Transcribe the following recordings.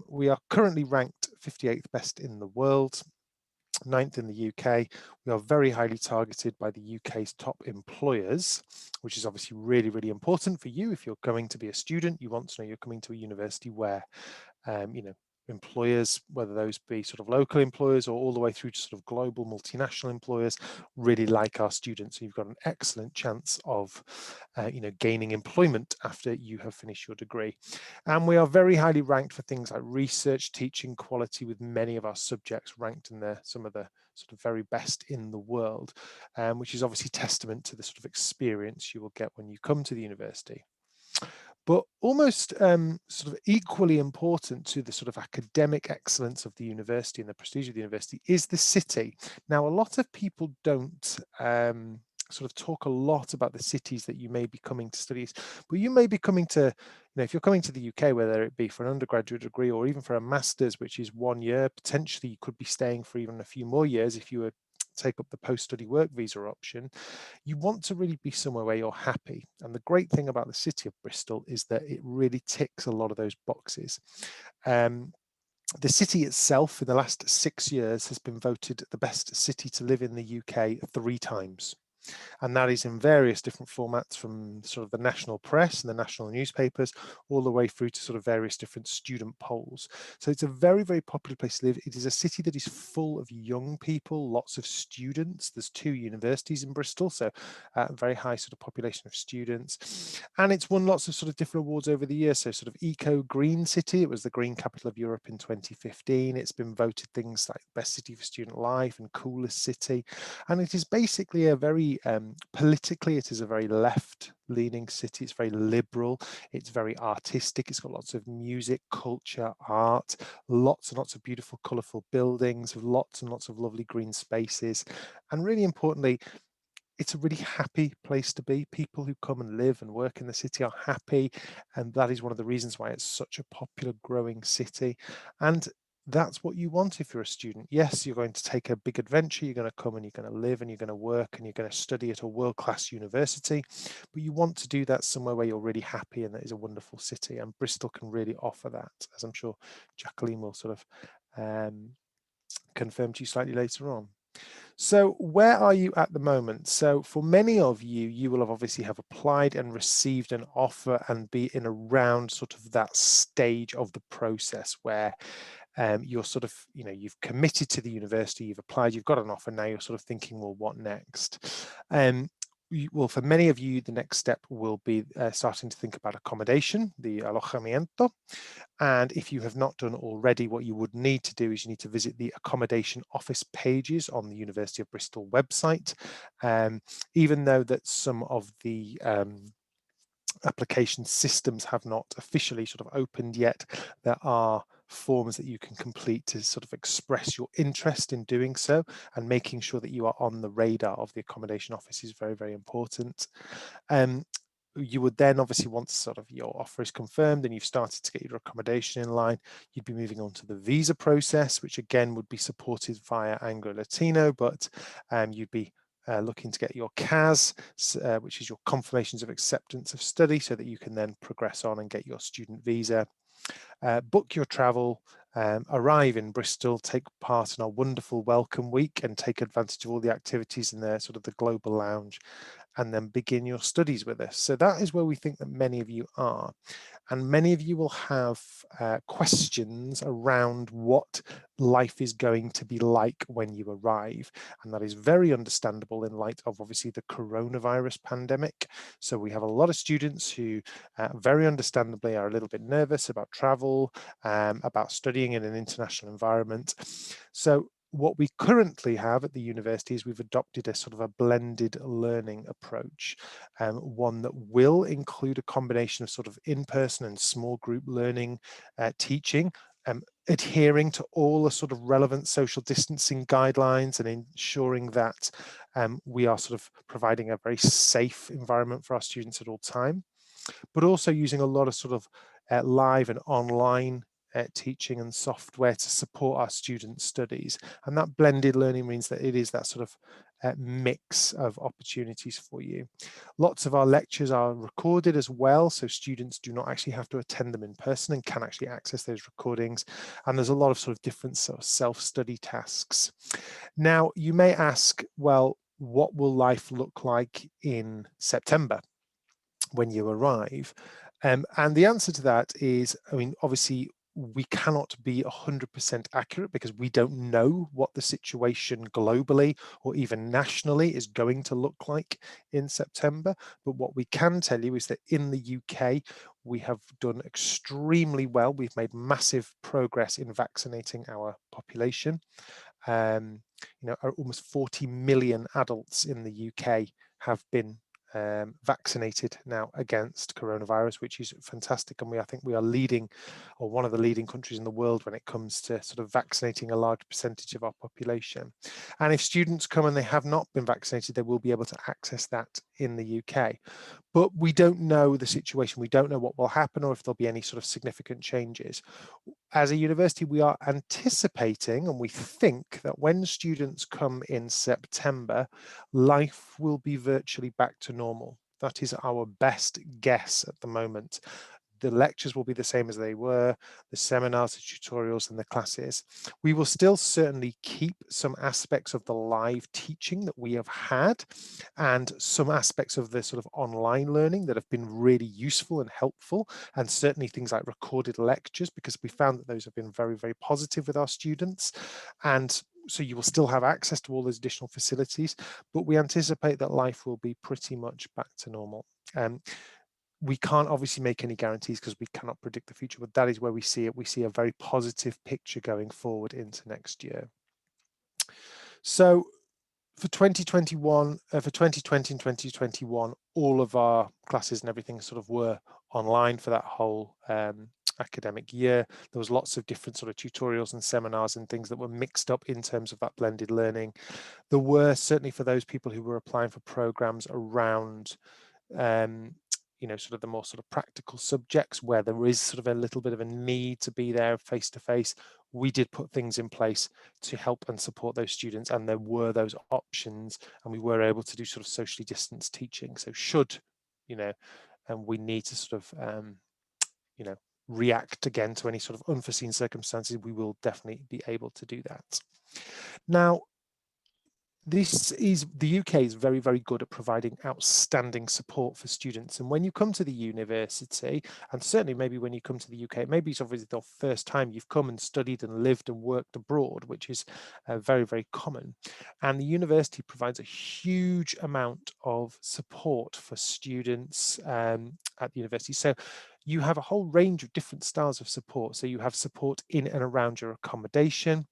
We are currently ranked 58th best in the world, 9th in the UK. We are very highly targeted by the UK's top employers, which is obviously really, really important for you. If you're going to be a student, you want to know you're coming to a university where, employers, whether those be sort of local employers or all the way through to sort of global multinational employers, really like our students. So you've got an excellent chance of, gaining employment after you have finished your degree. And we are very highly ranked for things like research, teaching quality, with many of our subjects ranked in some of the sort of very best in the world, which is obviously testament to the sort of experience you will get when you come to the university. But almost sort of equally important to the sort of academic excellence of the university and the prestige of the university is the city. Now, a lot of people don't sort of talk a lot about the cities that you may be coming to study, but you may be coming to, if you're coming to the UK, whether it be for an undergraduate degree or even for a master's, which is 1 year, potentially you could be staying for even a few more years if you were take up the post-study work visa option. You want to really be somewhere where you're happy. And the great thing about the city of Bristol is that it really ticks a lot of those boxes. The city itself in the last 6 years has been voted the best city to live in the UK 3 times. And that is in various different formats, from sort of the national press and the national newspapers all the way through to sort of various different student polls. So it's a very, very popular place to live. It is a city that is full of young people, lots of students. There's 2 universities in Bristol, so a very high sort of population of students. And it's won lots of sort of different awards over the years. So sort of Eco Green City, it was the Green Capital of Europe in 2015. It's been voted things like Best City for Student Life and Coolest City. And it is basically a very politically, it is a very left-leaning city. It's very liberal. It's very artistic. It's got lots of music, culture, art, lots and lots of beautiful, colourful buildings, lots and lots of lovely green spaces. And really importantly, it's a really happy place to be. People who come and live and work in the city are happy. And that is one of the reasons why it's such a popular, growing city. And that's what you want if you're a student. Yes, you're going to take a big adventure. You're going to come and you're going to live and you're going to work and you're going to study at a world-class university, but you want to do that somewhere where you're really happy and that is a wonderful city. And Bristol can really offer that, as I'm sure Jacqueline will sort of confirm to you slightly later on. So where are you at the moment? So for many of you, you will have obviously have applied and received an offer and be in around sort of that stage of the process where you're sort of, you've committed to the university, you've applied, you've got an offer, now you're sort of thinking, well, what next? Well, for many of you, the next step will be starting to think about accommodation, the alojamiento. And if you have not done already, what you would need to do is you need to visit the accommodation office pages on the University of Bristol website. Even though that some of the application systems have not officially sort of opened yet, there are forms that you can complete to sort of express your interest in doing so, and making sure that you are on the radar of the accommodation office is very, very important. You would then obviously, once sort of your offer is confirmed and you've started to get your accommodation in line, you'd be moving on to the visa process, which again would be supported via Anglo Latino, but you'd be looking to get your CAS, which is your confirmations of acceptance of study, so that you can then progress on and get your student visa. Book your travel, arrive in Bristol, take part in our wonderful welcome week and take advantage of all the activities in the sort of the global lounge, and then begin your studies with us. So that is where we think that many of you are. And many of you will have questions around what life is going to be like when you arrive. And that is very understandable in light of obviously the coronavirus pandemic. So we have a lot of students who very understandably are a little bit nervous about travel, about studying in an international environment. So what we currently have at the university is we've adopted a sort of a blended learning approach, one that will include a combination of sort of in-person and small group learning, teaching, adhering to all the sort of relevant social distancing guidelines and ensuring that we are sort of providing a very safe environment for our students at all time, but also using a lot of sort of live and online teaching and software to support our students' studies. And that blended learning means that it is that sort of mix of opportunities for you. Lots of our lectures are recorded as well, so students do not actually have to attend them in person and can actually access those recordings. And there's a lot of sort of different sort of self-study tasks. Now, you may ask, well, what will life look like in September when you arrive? And the answer to that is, I mean, obviously, we cannot be 100% accurate because we don't know what the situation globally or even nationally is going to look like in September. But what we can tell you is that in the UK, we have done extremely well. We've made massive progress in vaccinating our population. You know, almost 40 million adults in the UK have been vaccinated now against coronavirus, which is fantastic. And I think we are leading, or one of the leading countries in the world when it comes to sort of vaccinating a large percentage of our population. And if students come and they have not been vaccinated, they will be able to access that in the UK. But we don't know the situation. We don't know what will happen or if there'll be any sort of significant changes. As a university, we are anticipating, and we think that when students come in September, life will be virtually back to normal. That is our best guess at the moment. The lectures will be the same as they were, the seminars, the tutorials, and the classes. We will still certainly keep some aspects of the live teaching that we have had and some aspects of the sort of online learning that have been really useful and helpful, and certainly things like recorded lectures, because we found that those have been very, very positive with our students. And so you will still have access to all those additional facilities, but we anticipate that life will be pretty much back to normal. We can't obviously make any guarantees because we cannot predict the future, but that is where we see it. We see a very positive picture going forward into next year. So for 2021, for 2020 and 2021, all of our classes and everything sort of were online for that whole academic year. There was lots of different sort of tutorials and seminars and things that were mixed up in terms of that blended learning. There were certainly, for those people who were applying for programs around you know, sort of the more sort of practical subjects where there is sort of a little bit of a need to be there face to face, we did put things in place to help and support those students, and there were those options, and we were able to do sort of socially distanced teaching. So should, you know, and we need to sort of, you know, react again to any sort of unforeseen circumstances, we will definitely be able to do that. Now, the UK is very, very good at providing outstanding support for students. And when you come to the university, and certainly maybe when you come to the UK, maybe it's obviously the first time you've come and studied and lived and worked abroad, which is very, very common. And the university provides a huge amount of support for students at the university. So you have a whole range of different styles of support. So you have support in and around your accommodation.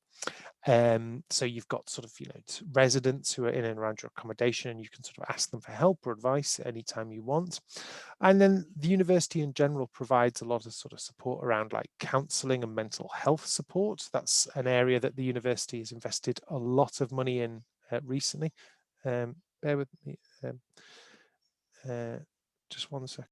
So you've got sort of, you know, residents who are in and around your accommodation, and you can sort of ask them for help or advice anytime you want. And then the university in general provides a lot of sort of support around like counselling and mental health support. That's an area that the university has invested a lot of money in recently. Bear with me, just one second.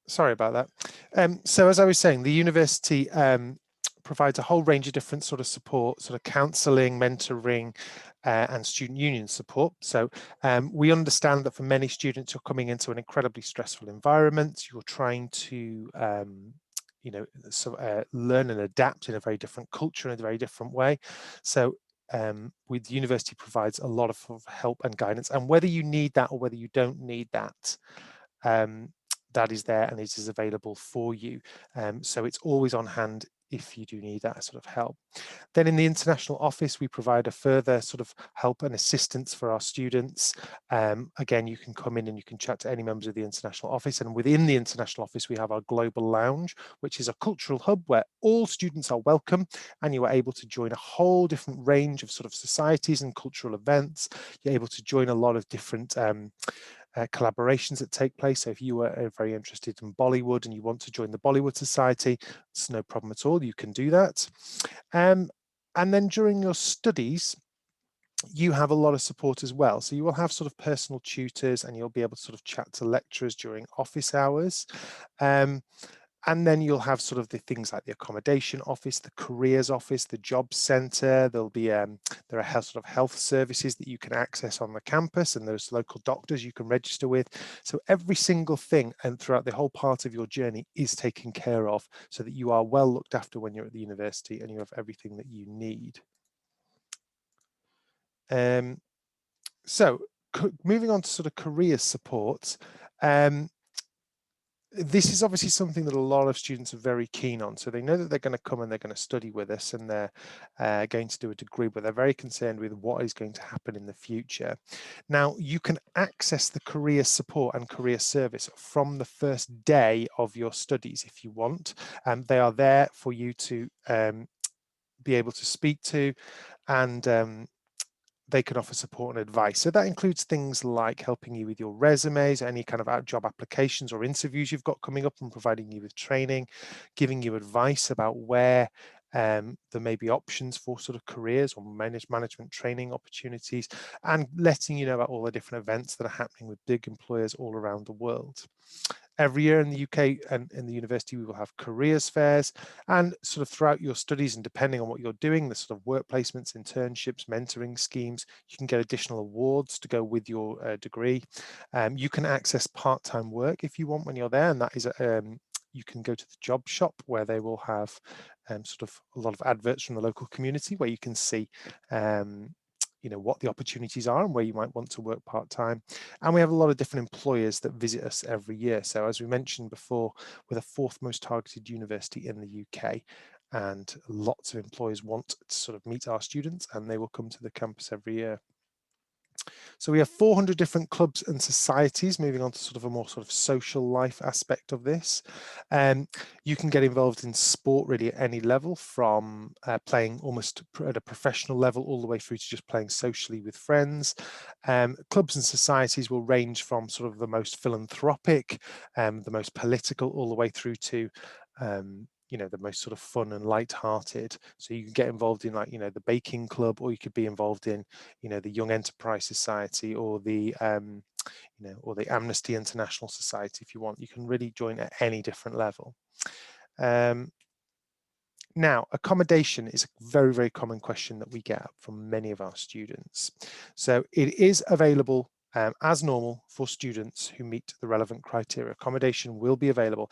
Sorry about that. So as I was saying, the university provides a whole range of different sort of support, sort of counselling, mentoring, and student union support. So we understand that for many students who are coming into an incredibly stressful environment, you're trying to you know, learn and adapt in a very different culture in a very different way. So with the university provides a lot of help and guidance, and whether you need that or whether you don't need that, that is there and it is available for you. So it's always on hand if you do need that sort of help. Then in the international office, we provide a further sort of help and assistance for our students. Again, you can come in and you can chat to any members of the international office. And within the international office, we have our global lounge, which is a cultural hub where all students are welcome, and you are able to join a whole different range of sort of societies and cultural events. You're able to join a lot of different collaborations that take place. So if you are very interested in Bollywood and you want to join the Bollywood Society, it's no problem at all. You can do that. And then during your studies, you have a lot of support as well. So you will have sort of personal tutors, and you'll be able to sort of chat to lecturers during office hours. And then you'll have sort of the things like the accommodation office, the careers office, the job centre. There'll be there are sort of health services that you can access on the campus, and there's local doctors you can register with. So every single thing and throughout the whole part of your journey is taken care of, so that you are well looked after when you're at the university and you have everything that you need. So moving on to sort of career support. This is obviously something that a lot of students are very keen on. So they know that they're going to come and they're going to study with us, and they're going to do a degree, but they're very concerned with what is going to happen in the future. Now, you can access the career support and career service from the first day of your studies if you want. They are there for you to be able to speak to, and they can offer support and advice. So that includes things like helping you with your resumes, any kind of job applications or interviews you've got coming up, and providing you with training, giving you advice about where there may be options for sort of careers or management training opportunities, and letting you know about all the different events that are happening with big employers all around the world. Every year in the UK and in the university, we will have careers fairs, and sort of throughout your studies, and depending on what you're doing, the sort of work placements, internships, mentoring schemes, you can get additional awards to go with your degree. You can access part-time work if you want when you're there, and that is you can go to the job shop, where they will have sort of a lot of adverts from the local community, where you can see what the opportunities are and where you might want to work part-time. And we have a lot of different employers that visit us every year. So as we mentioned before, we're the 4th most targeted university in the UK, and lots of employers want to sort of meet our students, and they will come to the campus every year. So we have 400 different clubs and societies, moving on to sort of a more sort of social life aspect of this. You can get involved in sport really at any level, from playing almost at a professional level all the way through to just playing socially with friends. Clubs and societies will range from sort of the most philanthropic, the most political, all the way through to the most sort of fun and light-hearted. So you can get involved in, like, the baking club, or you could be involved in, the Young Enterprise Society, or the or the Amnesty International Society if you want. You can really join at any different level. Now, accommodation is a very, very common question that we get from many of our students. So it is available as normal for students who meet the relevant criteria. Accommodation will be available.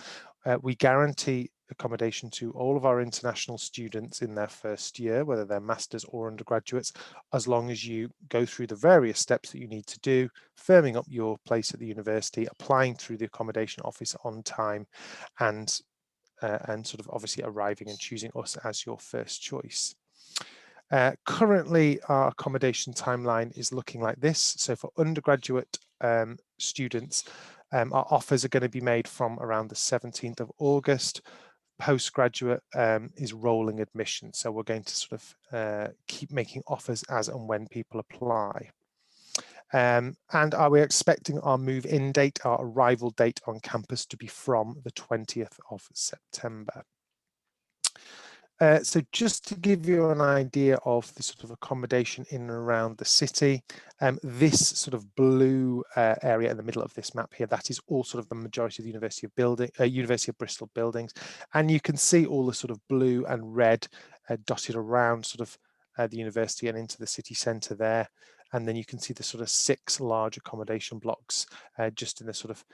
We guarantee accommodation to all of our international students in their first year, whether they're masters or undergraduates, as long as you go through the various steps that you need to do, firming up your place at the university, applying through the accommodation office on time, and sort of obviously arriving and choosing us as your first choice. Currently, our accommodation timeline is looking like this. So for undergraduate students, our offers are going to be made from around the 17th of August. Postgraduate is rolling admission. So we're going to sort of keep making offers as and when people apply. And are we expecting our move-in date, our arrival date on campus, to be from the 20th of September. So just to give you an idea of the sort of accommodation in and around the city, this sort of blue area in the middle of this map here, that is all sort of the majority of the University of Bristol buildings. And you can see all the sort of blue and red dotted around sort of the university and into the city centre there. And then you can see the sort of 6 large accommodation blocks just in the sort of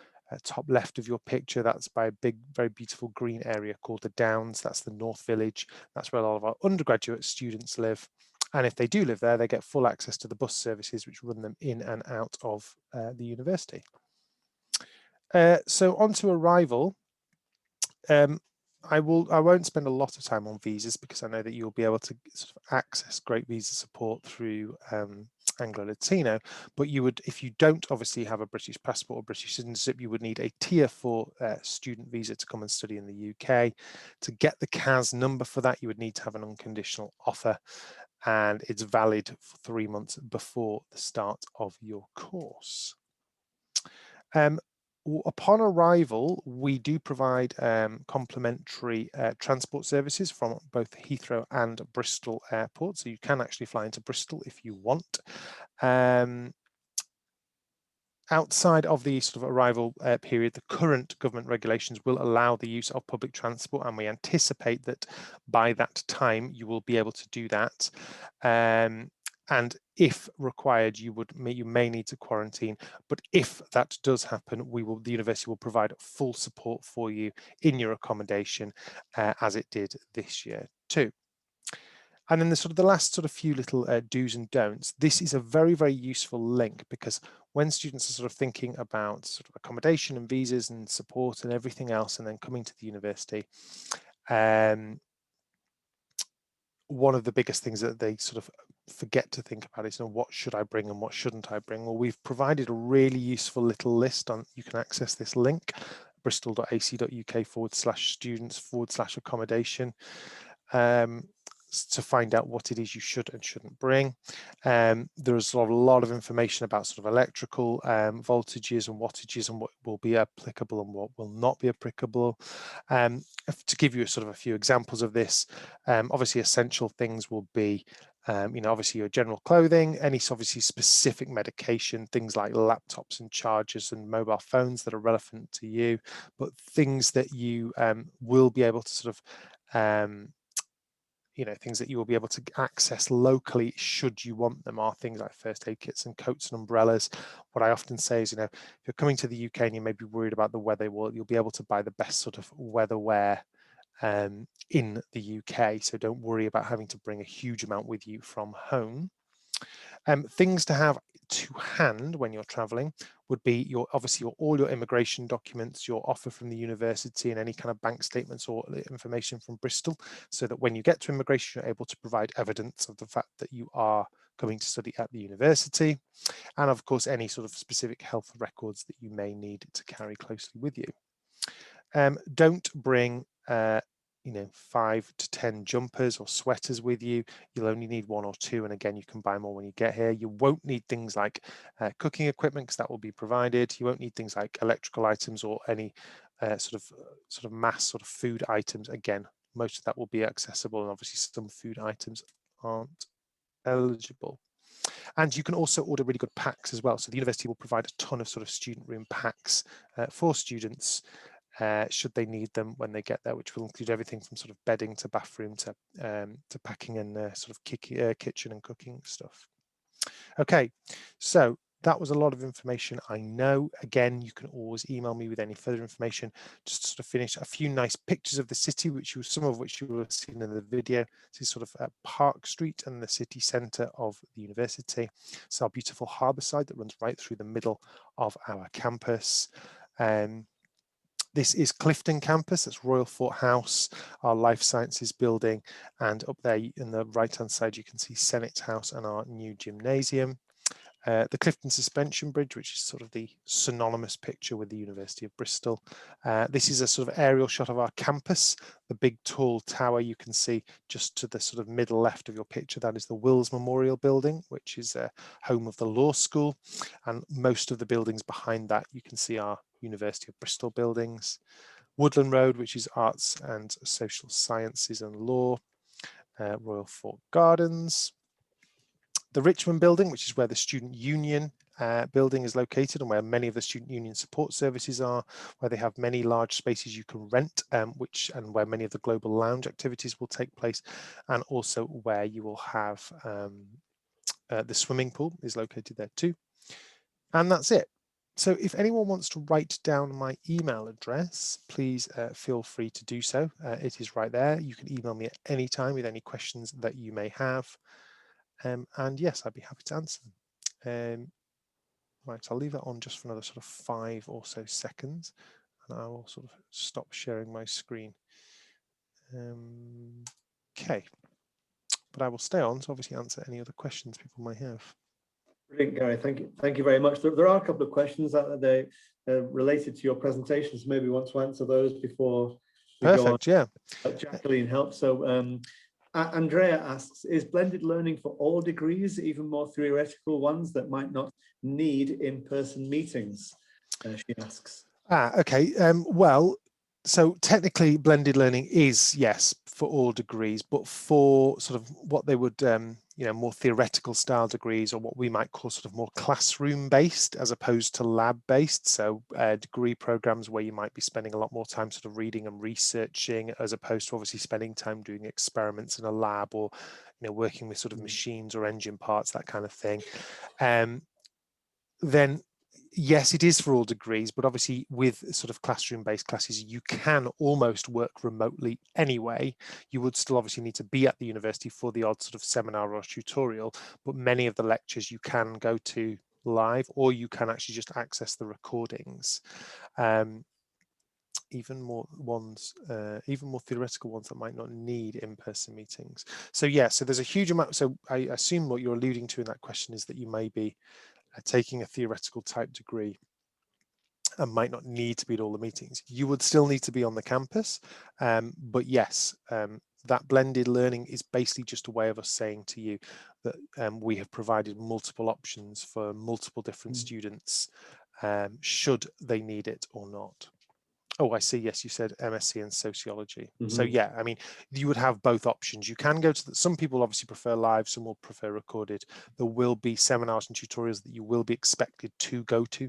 top left of your picture. That's by a big, very beautiful green area called the Downs. That's the North Village. That's where a lot of our undergraduate students live. And if they do live there, they get full access to the bus services which run them in and out of the university. So on to arrival. I won't spend a lot of time on visas, because I know that you'll be able to sort of access great visa support through Anglo-Latino, but you would, if you don't obviously have a British passport or British citizenship, you would need a Tier 4 student visa to come and study in the UK. To get the CAS number for that, you would need to have an unconditional offer, and it's valid for 3 months before the start of your course. Upon arrival, we do provide complimentary transport services from both Heathrow and Bristol Airport, so you can actually fly into Bristol if you want. Outside of the sort of arrival period, the current government regulations will allow the use of public transport, and we anticipate that by that time you will be able to do that. And if required, you may need to quarantine. But if that does happen, the university will provide full support for you in your accommodation, as it did this year too. And then the last few little do's and don'ts. This is a very, very useful link, because when students are sort of thinking about sort of accommodation and visas and support and everything else, and then coming to the university, one of the biggest things that they sort of forget to think about is, what should I bring and what shouldn't I bring? Well, we've provided a really useful little list on, you can access this link, bristol.ac.uk/students/accommodation, to find out what it is you should and shouldn't bring. There's a lot of information about sort of electrical voltages and wattages, and what will be applicable and what will not be applicable. To give you a few examples of this, obviously essential things will be obviously your general clothing, any obviously specific medication, things like laptops and chargers and mobile phones that are relevant to you, but things that you will be able to things that you will be able to access locally should you want them, are things like first aid kits and coats and umbrellas. What I often say is, if you're coming to the UK and you may be worried about the weather, well, you'll be able to buy the best sort of weather wear in the UK, so don't worry about having to bring a huge amount with you from home. Things to have to hand when you're traveling would be all your immigration documents, your offer from the university, and any kind of bank statements or information from Bristol, so that when you get to immigration, you're able to provide evidence of the fact that you are coming to study at the university, and of course any sort of specific health records that you may need to carry closely with you. Don't bring 5 to 10 jumpers or sweaters with you. You'll only need 1 or 2, and again, you can buy more when you get here. You won't need things like cooking equipment, because that will be provided. You won't need things like electrical items or any sort of mass sort of food items. Again, most of that will be accessible, and obviously some food items aren't eligible. And you can also order really good packs as well. So the university will provide a ton of sort of student room packs for students, should they need them when they get there, which will include everything from sort of bedding to bathroom to packing and sort of kitchen and cooking stuff. Okay, so that was a lot of information, I know. Again, you can always email me with any further information. Just to sort of finish, a few nice pictures of the city, some of which you will have seen in the video. This is sort of at Park Street and the city centre of the university. It's our beautiful harbour side that runs right through the middle of our campus. This is Clifton Campus, that's Royal Fort House, our life sciences building, and up there in the right-hand side you can see Senate House and our new gymnasium. The Clifton Suspension Bridge, which is sort of the synonymous picture with the University of Bristol. This is a sort of aerial shot of our campus. The big tall tower you can see just to the sort of middle left of your picture, that is the Wills Memorial Building, which is home of the law school. And most of the buildings behind that you can see are University of Bristol buildings. Woodland Road, which is arts and social sciences and law. Royal Fort Gardens. The Richmond building, which is where the Student Union building is located and where many of the Student Union support services are, where they have many large spaces you can rent, and where many of the global lounge activities will take place, and also where you will have the swimming pool is located there too. And that's it. So if anyone wants to write down my email address, please feel free to do so. It is right there. You can email me at any time with any questions that you may have. And yes, I'd be happy to answer them. Right, I'll leave that on just for another sort of 5 or so seconds, and I will sort of stop sharing my screen. Okay, but I will stay on to obviously answer any other questions people might have. Brilliant, Gary. Thank you very much. There are a couple of questions that they related to your presentations. Maybe you want to answer those before we go on. Yeah. Jacqueline helps. So Andrea asks, is blended learning for all degrees, even more theoretical ones that might not need in-person meetings? she asks. Okay. Well, so technically blended learning is, yes, for all degrees, but for sort of what they would, more theoretical style degrees, or what we might call sort of more classroom based as opposed to lab based. So degree programs where you might be spending a lot more time sort of reading and researching, as opposed to obviously spending time doing experiments in a lab, or, working with sort of machines or engine parts, that kind of thing. Then yes, it is for all degrees, but obviously with sort of classroom-based classes, you can almost work remotely anyway. You would still obviously need to be at the university for the odd sort of seminar or tutorial, but many of the lectures you can go to live, or you can actually just access the recordings. Even more theoretical ones that might not need in-person meetings. So yeah, so there's a huge amount. So I assume what you're alluding to in that question is that you may be taking a theoretical type degree and might not need to be at all the meetings. You would still need to be on the campus, but yes, that blended learning is basically just a way of us saying to you that we have provided multiple options for multiple different students, should they need it or not. Oh, I see. Yes, you said MSc in sociology. So yeah, I mean, you would have both options. You can go to some people obviously prefer live, some will prefer recorded. There will be seminars and tutorials that you will be expected to go to.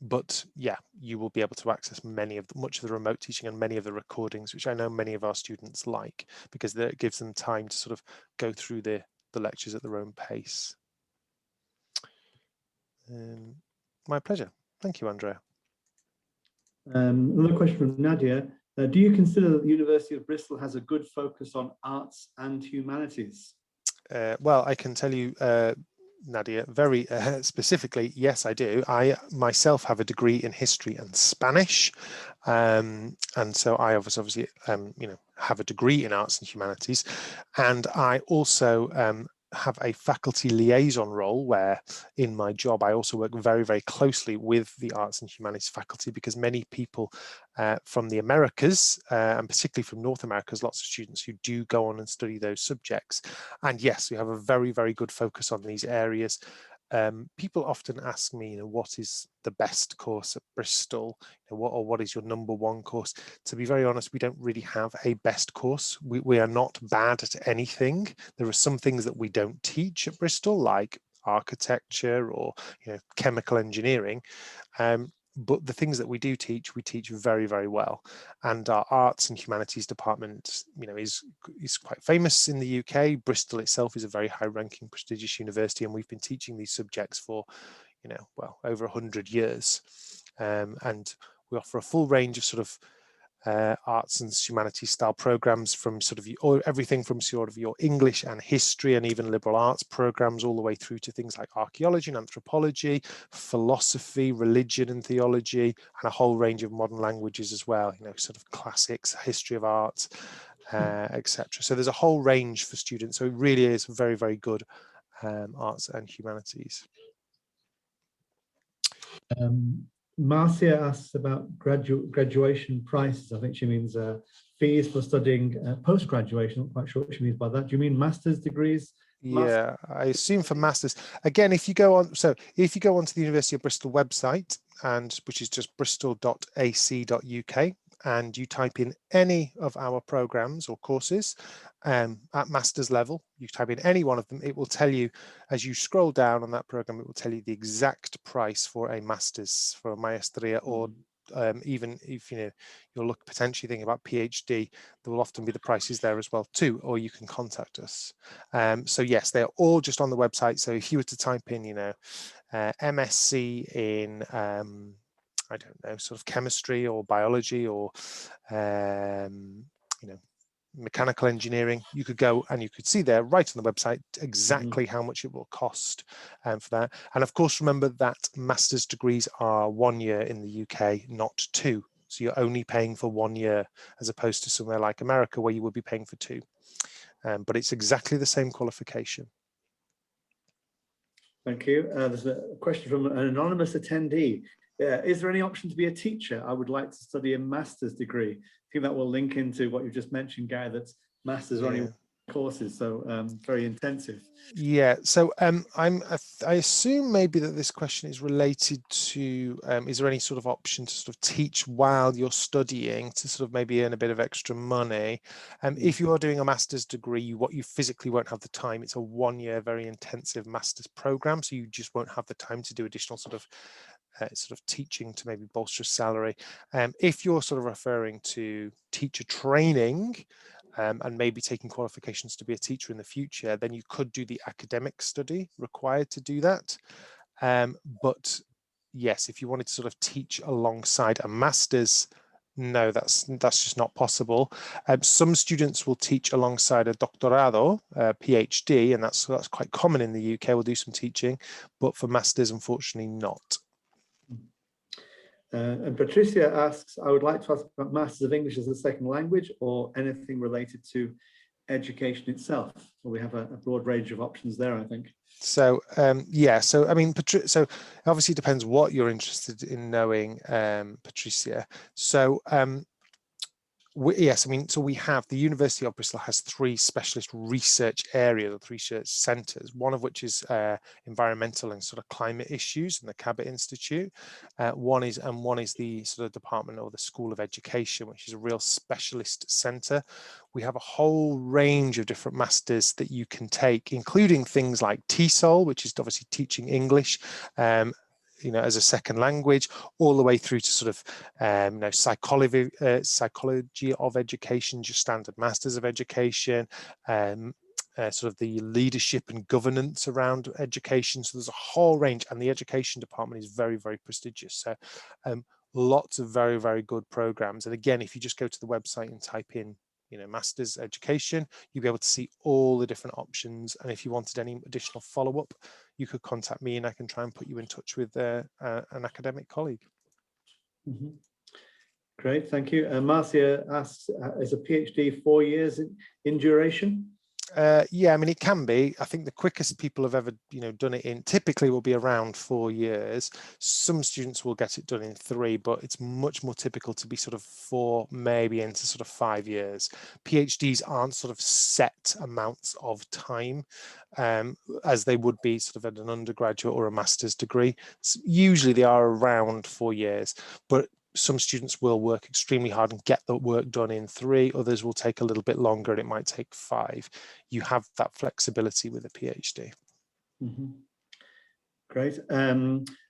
But yeah, you will be able to access much of the remote teaching and many of the recordings, which I know many of our students like, because it gives them time to sort of go through the lectures at their own pace. My pleasure. Thank you, Andrea. Another question from Nadia. Do you consider that the University of Bristol has a good focus on arts and humanities? Well, I can tell you, Nadia, very specifically, yes, I do. I myself have a degree in history and Spanish, and so I obviously have a degree in arts and humanities, and I also have a faculty liaison role where in my job I also work very, very closely with the arts and humanities faculty, because many people from the Americas, and particularly from North America, there's lots of students who do go on and study those subjects. And yes, we have a very, very good focus on these areas. People often ask me, what is the best course at Bristol? What is your number one course? To be very honest, we don't really have a best course. We are not bad at anything. There are some things that we don't teach at Bristol, like architecture or chemical engineering. But the things that we do teach, we teach very, very well. And our arts and humanities department, is quite famous in the UK. Bristol itself is a very high-ranking, prestigious university, and we've been teaching these subjects for, well, over 100 years. And we offer a full range of sort of arts and humanities style programs, from sort of everything from sort of your English and history and even liberal arts programs, all the way through to things like archaeology and anthropology, philosophy, religion and theology, and a whole range of modern languages as well, sort of classics, history of art, etc. So there's a whole range for students. So it really is very, very good arts and humanities. Marcia asks about graduation prices. I think she means fees for studying post-graduation. I'm not quite sure what she means by that. Do you mean master's degrees? Yeah, I assume for masters. Again, if you go onto the University of Bristol website, which is just bristol.ac.uk, and you type in any of our programs or courses at master's level, you type in any one of them, it will tell you, as you scroll down on that program, it will tell you the exact price for a master's, for a maestria, or even if you're potentially thinking about PhD, there will often be the prices there as well too, or you can contact us. So yes, they're all just on the website. So if you were to type in MSc in I don't know, sort of chemistry or biology or mechanical engineering, you could go and you could see there right on the website exactly how much it will cost for that. And of course, remember that master's degrees are 1 year in the UK, not 2. So you're only paying for 1 year, as opposed to somewhere like America where you would be paying for 2. But it's exactly the same qualification. Thank you. There's a question from an anonymous attendee. Is there any option to be a teacher? I would like to study a master's degree. I think that will link into what you just mentioned, Gary, that masters are only courses, so very intensive. Yeah, so I assume maybe that this question is related to is there any sort of option to sort of teach while you're studying to sort of maybe earn a bit of extra money? If you are doing a master's degree, you physically won't have the time. It's a 1-year very intensive master's program, so you just won't have the time to do additional sort of teaching to maybe bolster a salary. If you're sort of referring to teacher training, and maybe taking qualifications to be a teacher in the future, then you could do the academic study required to do that. But yes, if you wanted to sort of teach alongside a master's, no, that's just not possible. Some students will teach alongside a doctorado, PhD, and that's quite common in the UK. We'll do some teaching, but for masters, unfortunately, not. And Patricia asks, I would like to ask about Masters of English as a Second Language or anything related to education itself. Well, we have a broad range of options there, I think. So yeah, so I mean, so obviously it depends what you're interested in knowing, Patricia. So yes, I mean, so we have the University of Bristol has 3 specialist research areas or 3 research centres, one of which is environmental and sort of climate issues in the Cabot Institute. One is the sort of department or the School of Education, which is a real specialist centre. We have a whole range of different masters that you can take, including things like TESOL, which is obviously teaching English, as a second language, all the way through to sort of psychology of education, just standard masters of education, sort of the leadership and governance around education. So there's a whole range, and the education department is very, very prestigious. So lots of very, very good programs. And again, if you just go to the website and type in master's education, you'll be able to see all the different options. And if you wanted any additional follow-up, you could contact me and I can try and put you in touch with an academic colleague. Mm-hmm. Great, thank you. Marcia asks, is a PhD 4 years in duration? Yeah, I mean, it can be. I think the quickest people have ever, done it in typically will be around 4 years. Some students will get it done in 3, but it's much more typical to be sort of 4, maybe into sort of 5 years. PhDs aren't sort of set amounts of time as they would be sort of at an undergraduate or a master's degree. So usually they are around 4 years, but some students will work extremely hard and get the work done in 3, others will take a little bit longer and it might take 5. You have that flexibility with a PhD. Mm-hmm. Great.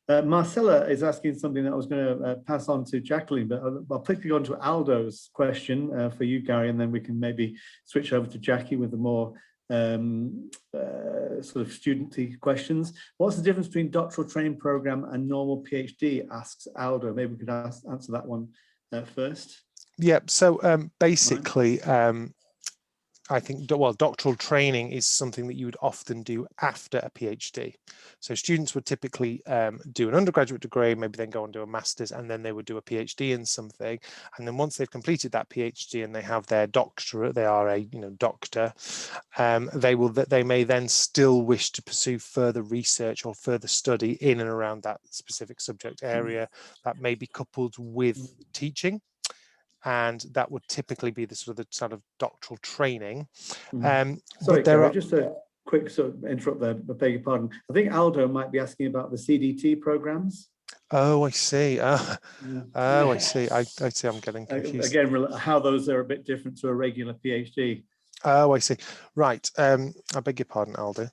Marcella is asking something that I was going to pass on to Jacqueline, but I'll quickly go on to Aldo's question for you, Gary, and then we can maybe switch over to Jackie with the more sort of studenty questions. What's the difference between doctoral training program and normal PhD, asks Aldo. Maybe we could answer that one first. Yeah, so basically, I think, well, doctoral training is something that you would often do after a PhD. So students would typically do an undergraduate degree, maybe then go and do a master's, and then they would do a PhD in something. And then once they've completed that PhD and they have their doctorate, they are a doctor, they may then still wish to pursue further research or further study in and around that specific subject area that may be coupled with teaching. And that would typically be the sort of doctoral training. Sorry, but there Gary, are just a quick sort of interrupt there, I beg your pardon. I think Aldo might be asking about the CDT programs. Oh, I see. I see. I see. I'm getting confused. Again, how those are a bit different to a regular PhD. Oh, I see. Right. I beg your pardon, Aldo.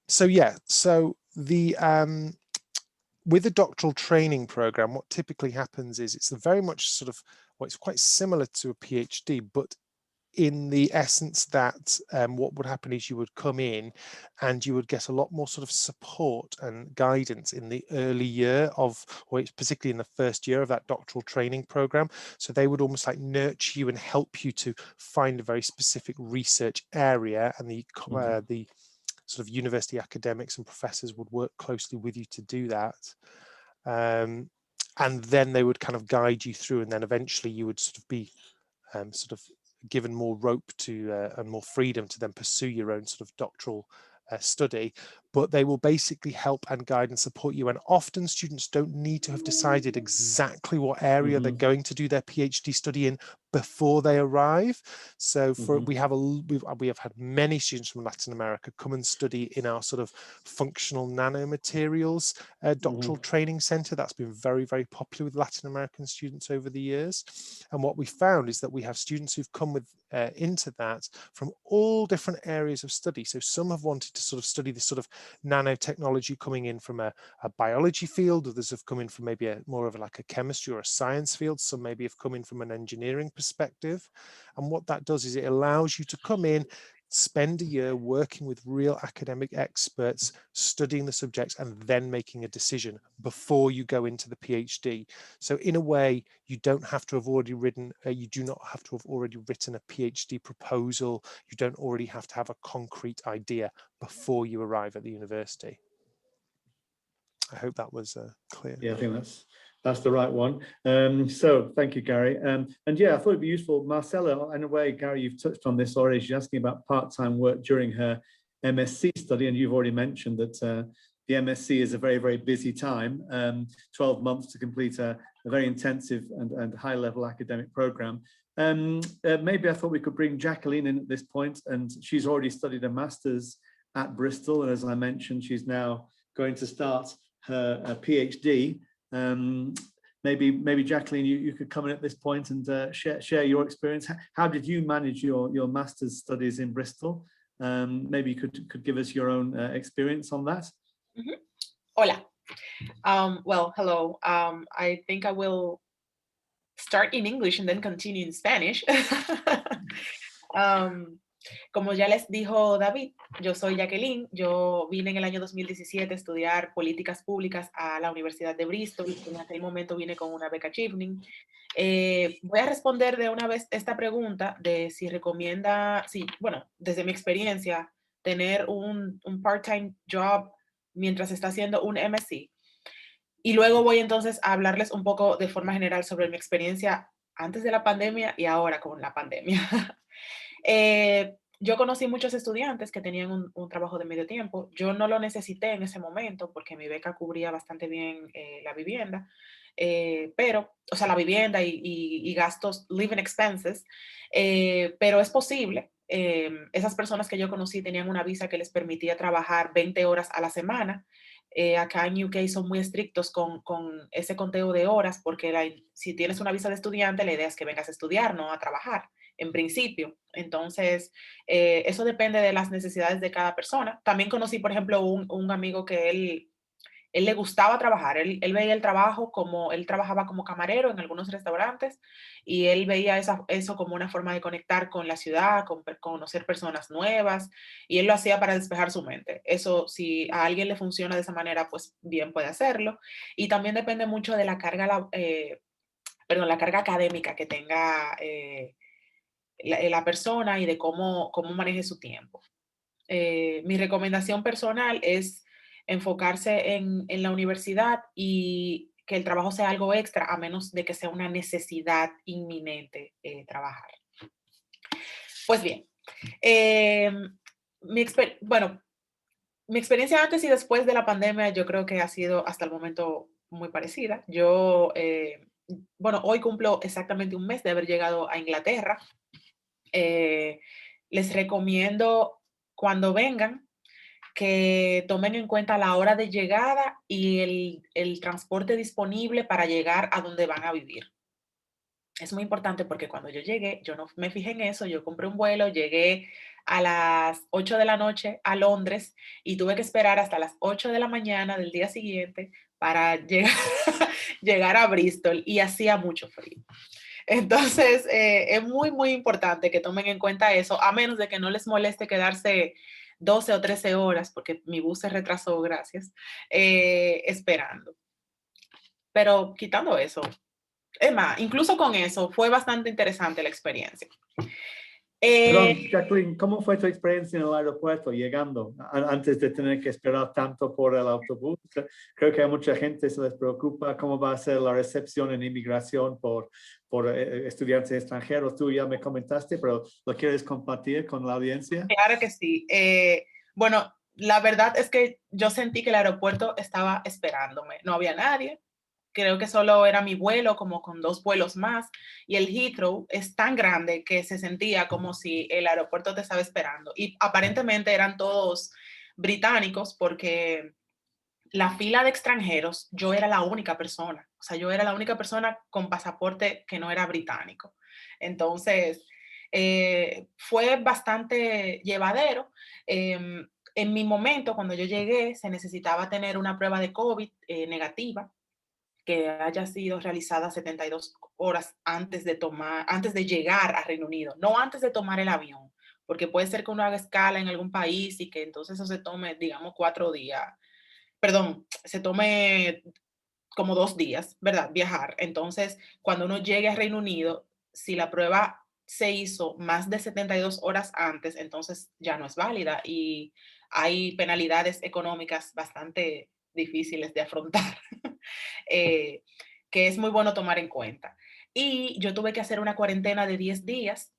So yeah. So the with the doctoral training program, what typically happens is it's very much sort of, well, it's quite similar to a PhD, but in the essence that what would happen is you would come in and you would get a lot more sort of support and guidance in the early year of, or particularly in the first year of that doctoral training program. So they would almost like nurture you and help you to find a very specific research area, and the sort of university academics and professors would work closely with you to do that. And then they would kind of guide you through, and then eventually you would sort of be sort of given more rope to and more freedom to then pursue your own sort of doctoral study. but they will basically help and guide and support you. And often students don't need to have decided exactly what area they're going to do their PhD study in before they arrive. So we have had many students from Latin America come and study in our sort of functional nanomaterials doctoral training center. That's been very, very popular with Latin American students over the years. And what we found is that we have students who've come with into that from all different areas of study. So some have wanted to sort of study this sort of nanotechnology coming in from a biology field, others have come in from maybe more of like a chemistry or a science field, some maybe have come in from an engineering perspective. And what that does is it allows you to come in, spend a year working with real academic experts, studying the subjects, and then making a decision before you go into the PhD. So in a way, you don't have to have already written, you do not have to have already written a PhD proposal. You don't already have to have a concrete idea before you arrive at the university. I hope that was clear. Yeah, I think that's the right one. So thank you, Gary. And yeah, I thought it'd be useful. Marcella, in a way, Gary, you've touched on this already. She's asking about part-time work during her MSc study, and you've already mentioned that the MSc is a very, very busy time, 12 months to complete a very intensive and high-level academic program. Maybe I thought we could bring Jacqueline in at this point, and she's already studied a master's at Bristol, and as I mentioned, she's now going to start her PhD. Maybe Jacqueline, you could come in at this point and share your experience. How did you manage your master's studies in Bristol? Maybe you could give us your own experience on that. Hola. Well, hello. I think I will start in English and then continue in Spanish. Como ya les dijo David, yo soy Jacqueline, yo vine en el año 2017 a estudiar políticas públicas a la Universidad de Bristol, en aquel momento vine con una beca Chevening. Voy a responder de una vez esta pregunta de si recomienda, bueno, desde mi experiencia, tener un part-time job mientras está haciendo un MSc. Y luego voy entonces a hablarles un poco de forma general sobre mi experiencia antes de la pandemia y ahora con la pandemia. Yo conocí muchos estudiantes que tenían un trabajo de medio tiempo. Yo no lo necesité en ese momento porque mi beca cubría bastante bien la vivienda, pero, o sea, la vivienda y gastos, living expenses, pero es posible. Esas personas que yo conocí tenían una visa que les permitía trabajar 20 horas a la semana. Acá en UK son muy estrictos con ese conteo de horas porque si tienes una visa de estudiante, la idea es que vengas a estudiar, no a trabajar, en principio. Entonces, eso depende de las necesidades de cada persona. También conocí, por ejemplo, un amigo que él le gustaba trabajar. Él veía el trabajo como, él trabajaba como camarero en algunos restaurantes y él veía eso como una forma de conectar con la ciudad, con conocer personas nuevas, y él lo hacía para despejar su mente. Eso, si a alguien le funciona de esa manera, pues bien puede hacerlo. Y también depende mucho de la carga, la carga académica que tenga la persona y de cómo maneje su tiempo. Mi recomendación personal es enfocarse en la universidad y que el trabajo sea algo extra, a menos de que sea una necesidad inminente trabajar. Pues bien, mi experiencia antes y después de la pandemia yo creo que ha sido hasta el momento muy parecida. Yo, hoy cumplo exactamente un mes de haber llegado a Inglaterra. Les recomiendo cuando vengan que tomen en cuenta la hora de llegada y el transporte disponible para llegar a donde van a vivir. Es muy importante porque cuando yo llegué, yo no me fijé en eso, yo compré un vuelo, llegué a las 8 de la noche a Londres y tuve que esperar hasta las 8 de la mañana del día siguiente para llegar a Bristol, y hacía mucho frío. Entonces, es muy, muy importante que tomen en cuenta eso, a menos de que no les moleste quedarse 12 o 13 horas, porque mi bus se retrasó, gracias, esperando. Pero quitando eso, es más, incluso con eso, fue bastante interesante la experiencia. Perdón, Jacqueline, ¿cómo fue tu experiencia en el aeropuerto llegando antes de tener que esperar tanto por el autobús? Creo que a mucha gente se les preocupa cómo va a ser la recepción en inmigración por estudiantes extranjeros. Tú ya me comentaste, pero ¿lo quieres compartir con la audiencia? Claro que sí. Bueno, la verdad es que yo sentí que el aeropuerto estaba esperándome. No había nadie. Creo que solo era mi vuelo, como con 2 vuelos más. Y el Heathrow es tan grande que se sentía como si el aeropuerto te estaba esperando. Y aparentemente eran todos británicos porque la fila de extranjeros, yo era la única persona. O sea, yo era la única persona con pasaporte que no era británico. Entonces, fue bastante llevadero. En mi momento, cuando yo llegué, se necesitaba tener una prueba de COVID negativa que haya sido realizada 72 horas antes de llegar a Reino Unido, no antes de tomar el avión, porque puede ser que uno haga escala en algún país y que entonces eso se tome, digamos, 4 días, perdón, se tome como 2 días, ¿verdad? Viajar. Entonces, cuando uno llegue a Reino Unido, si la prueba se hizo más de 72 horas antes, entonces ya no es válida y hay penalidades económicas bastante difíciles de afrontar, eh, que es muy bueno tomar en cuenta. Y yo tuve que hacer una cuarentena de 10 días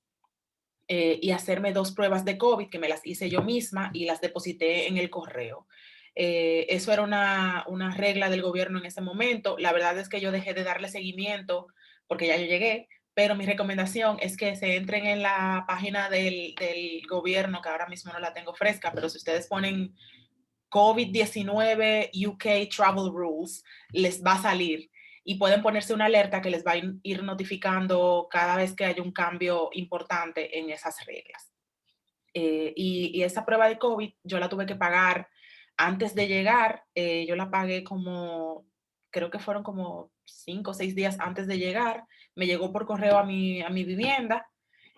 y hacerme 2 pruebas de COVID que me las hice yo misma y las deposité en el correo. Eso era una regla del gobierno en ese momento. La verdad es que yo dejé de darle seguimiento porque ya yo llegué, pero mi recomendación es que se entren en la página del gobierno, que ahora mismo no la tengo fresca, pero si ustedes ponen COVID-19 UK Travel Rules, les va a salir y pueden ponerse una alerta que les va a ir notificando cada vez que haya un cambio importante en esas reglas. Y esa prueba de COVID yo la tuve que pagar antes de llegar. Yo la pagué como, creo que fueron como 5 o 6 días antes de llegar. Me llegó por correo a mi vivienda.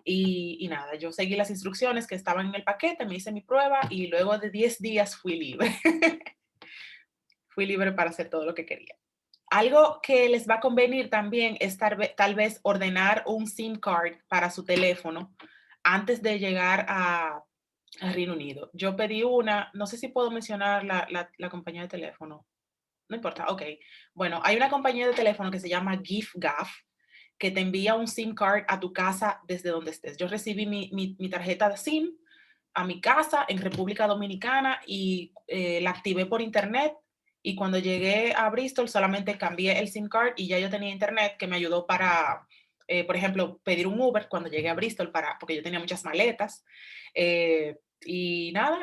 Y nada, yo seguí las instrucciones que estaban en el paquete, me hice mi prueba y luego de 10 días fui libre. Fui libre para hacer todo lo que quería. Algo que les va a convenir también es tal vez ordenar un SIM card para su teléfono antes de llegar a Reino Unido. Yo pedí una, no sé si puedo mencionar la compañía de teléfono. No importa, ok. Bueno, hay una compañía de teléfono que se llama GiffGaff que te envía un SIM card a tu casa desde donde estés. Yo recibí mi tarjeta de SIM a mi casa en República Dominicana y la activé por internet. Y cuando llegué a Bristol solamente cambié el SIM card y ya yo tenía internet que me ayudó para, por ejemplo, pedir un Uber cuando llegué a Bristol porque yo tenía muchas maletas. Y nada,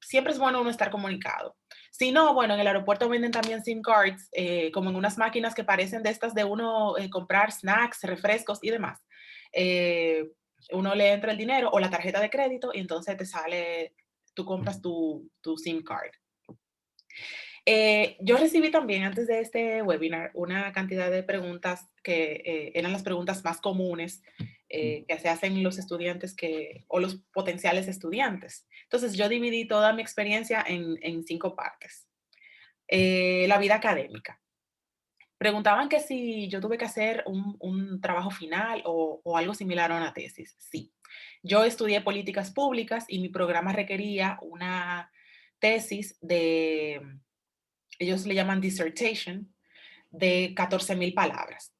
siempre es bueno uno estar comunicado. Si no, bueno, en el aeropuerto venden también SIM cards, como en unas máquinas que parecen de estas de uno comprar snacks, refrescos y demás. Uno le entra el dinero o la tarjeta de crédito y entonces te sale, tú compras tu SIM card. Yo recibí también antes de este webinar una cantidad de preguntas que eran las preguntas más comunes que se hacen los estudiantes o los potenciales estudiantes. Entonces yo dividí toda mi experiencia en 5 partes. La vida académica. Preguntaban que si yo tuve que hacer un trabajo final o algo similar a una tesis. Sí. Yo estudié políticas públicas y mi programa requería una tesis ellos le llaman dissertation, de 14,000 palabras.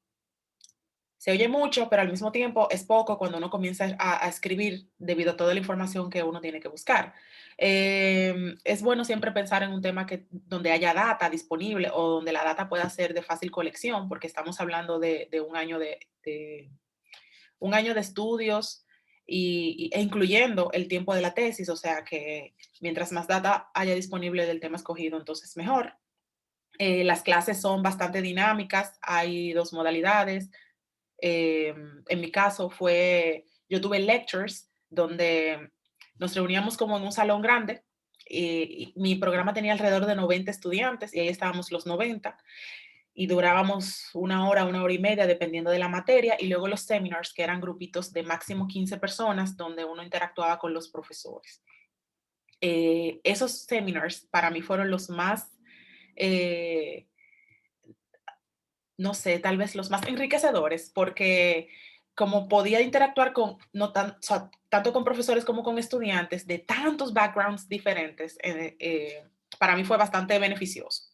Se oye mucho, pero al mismo tiempo es poco cuando uno comienza a escribir debido a toda la información que uno tiene que buscar. Es bueno siempre pensar en un tema donde haya data disponible o donde la data pueda ser de fácil colección, porque estamos hablando de un año un año de estudios e incluyendo el tiempo de la tesis, o sea que mientras más data haya disponible del tema escogido, entonces mejor. Las clases son bastante dinámicas, hay 2 modalidades. En mi caso yo tuve lectures donde nos reuníamos como en un salón grande y mi programa tenía alrededor de 90 estudiantes y ahí estábamos los 90 y durábamos 1 hora, 1 hora y media dependiendo de la materia y luego los seminars que eran grupitos de máximo 15 personas donde uno interactuaba con los profesores. Esos seminars para mí fueron los más no sé, tal vez los más enriquecedores, porque como podía interactuar o sea, tanto con profesores como con estudiantes de tantos backgrounds diferentes, para mí fue bastante beneficioso.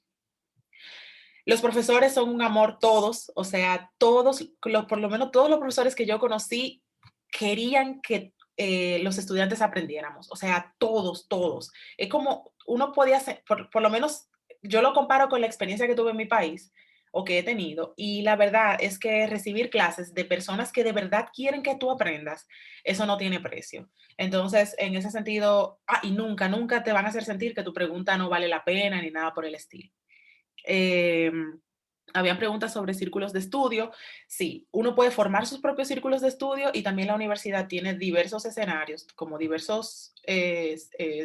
Los profesores son un amor todos, o sea, por lo menos todos los profesores que yo conocí querían que los estudiantes aprendiéramos. O sea, todos. Es como uno podía hacer, por lo menos yo lo comparo con la experiencia que tuve en mi país o que he tenido, y la verdad es que recibir clases de personas que de verdad quieren que tú aprendas, eso no tiene precio. Entonces, en ese sentido, y nunca te van a hacer sentir que tu pregunta no vale la pena ni nada por el estilo. Habían preguntas sobre círculos de estudio. Sí, uno puede formar sus propios círculos de estudio y también la universidad tiene diversos escenarios, como diversos,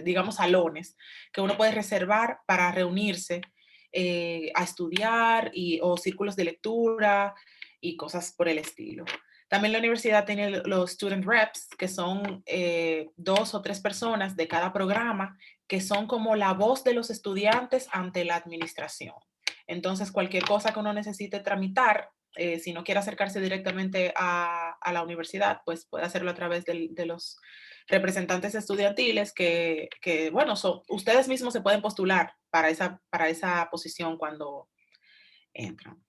digamos, salones que uno puede reservar para reunirse a estudiar o círculos de lectura y cosas por el estilo. También la universidad tiene los student reps, que son 2 o 3 personas de cada programa, que son como la voz de los estudiantes ante la administración. Entonces, cualquier cosa que uno necesite tramitar, si no quiere acercarse directamente a la universidad, pues puede hacerlo a través de los representantes estudiantiles que bueno, ustedes mismos se pueden postular para esa posición cuando entran.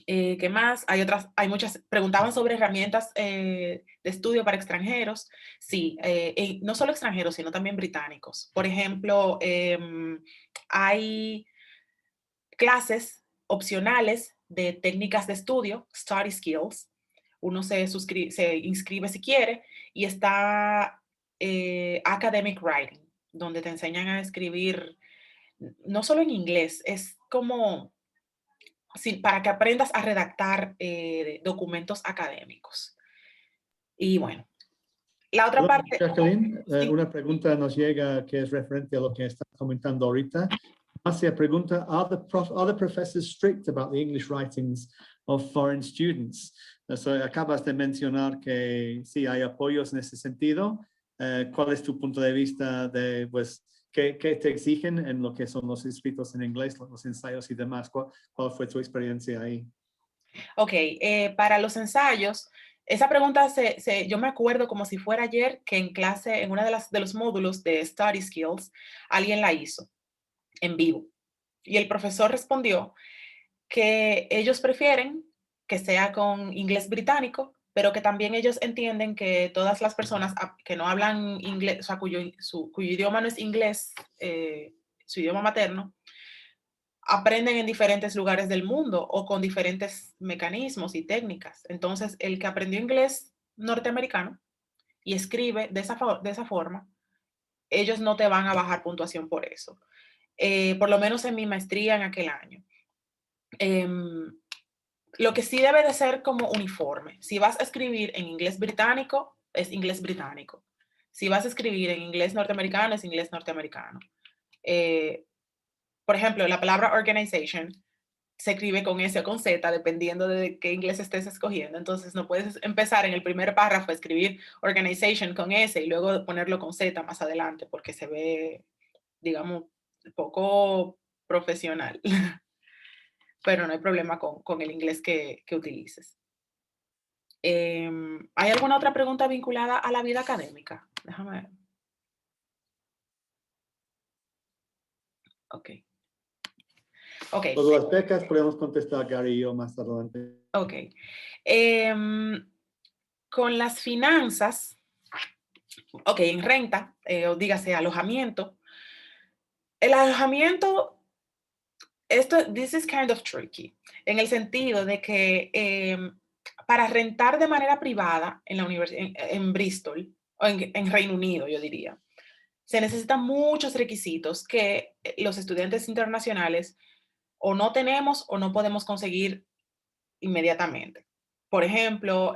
¿Qué más? Hay muchas, preguntaban sobre herramientas de estudio para extranjeros. Sí, no solo extranjeros, sino también británicos. Por ejemplo, hay clases opcionales de técnicas de estudio, study skills. Uno se inscribe si quiere, y está academic writing, donde te enseñan a escribir no solo en inglés, es como para que aprendas a redactar documentos académicos. Y bueno, la otra parte... Jacqueline, Sí. una pregunta nos llega que es referente a lo que estás comentando ahorita. Marcia pregunta, are the professors strict about the English writings of foreign students? Acabas de mencionar que sí hay apoyos en ese sentido. ¿Cuál es tu punto de vista de, pues, qué te exigen en lo que son los escritos en inglés, los ensayos y demás? ¿Cuál fue tu experiencia ahí? Ok, para los ensayos, esa pregunta yo me acuerdo como si fuera ayer que en clase, en uno de los módulos de Study Skills, alguien la hizo en vivo. Y el profesor respondió que ellos prefieren que sea con inglés británico, pero que también ellos entienden que todas las personas que no hablan inglés, o sea, cuyo idioma no es inglés, su idioma materno, aprenden en diferentes lugares del mundo o con diferentes mecanismos y técnicas. Entonces, el que aprendió inglés norteamericano y escribe de esa forma, ellos no te van a bajar puntuación por eso. Por lo menos en mi maestría en aquel año. Lo que sí debe de ser como uniforme. Si vas a escribir en inglés británico, es inglés británico. Si vas a escribir en inglés norteamericano, es inglés norteamericano. Por ejemplo, la palabra organization se escribe con S o con Z, dependiendo de qué inglés estés escogiendo. Entonces, no puedes empezar en el primer párrafo a escribir organization con S y luego ponerlo con Z más adelante, porque se ve, digamos, poco profesional. Pero no hay problema con el inglés que utilices. ¿Hay alguna otra pregunta vinculada a la vida académica? Déjame ver. Ok. Por las becas podemos contestar Gary y yo más adelante. Ok. Con las finanzas, ok, en renta, o dígase alojamiento. El alojamiento, this is kind of tricky, en el sentido de que para rentar de manera privada en la en Bristol, o en Reino Unido, yo diría, se necesitan muchos requisitos que los estudiantes internacionales o no tenemos o no podemos conseguir inmediatamente. Por ejemplo,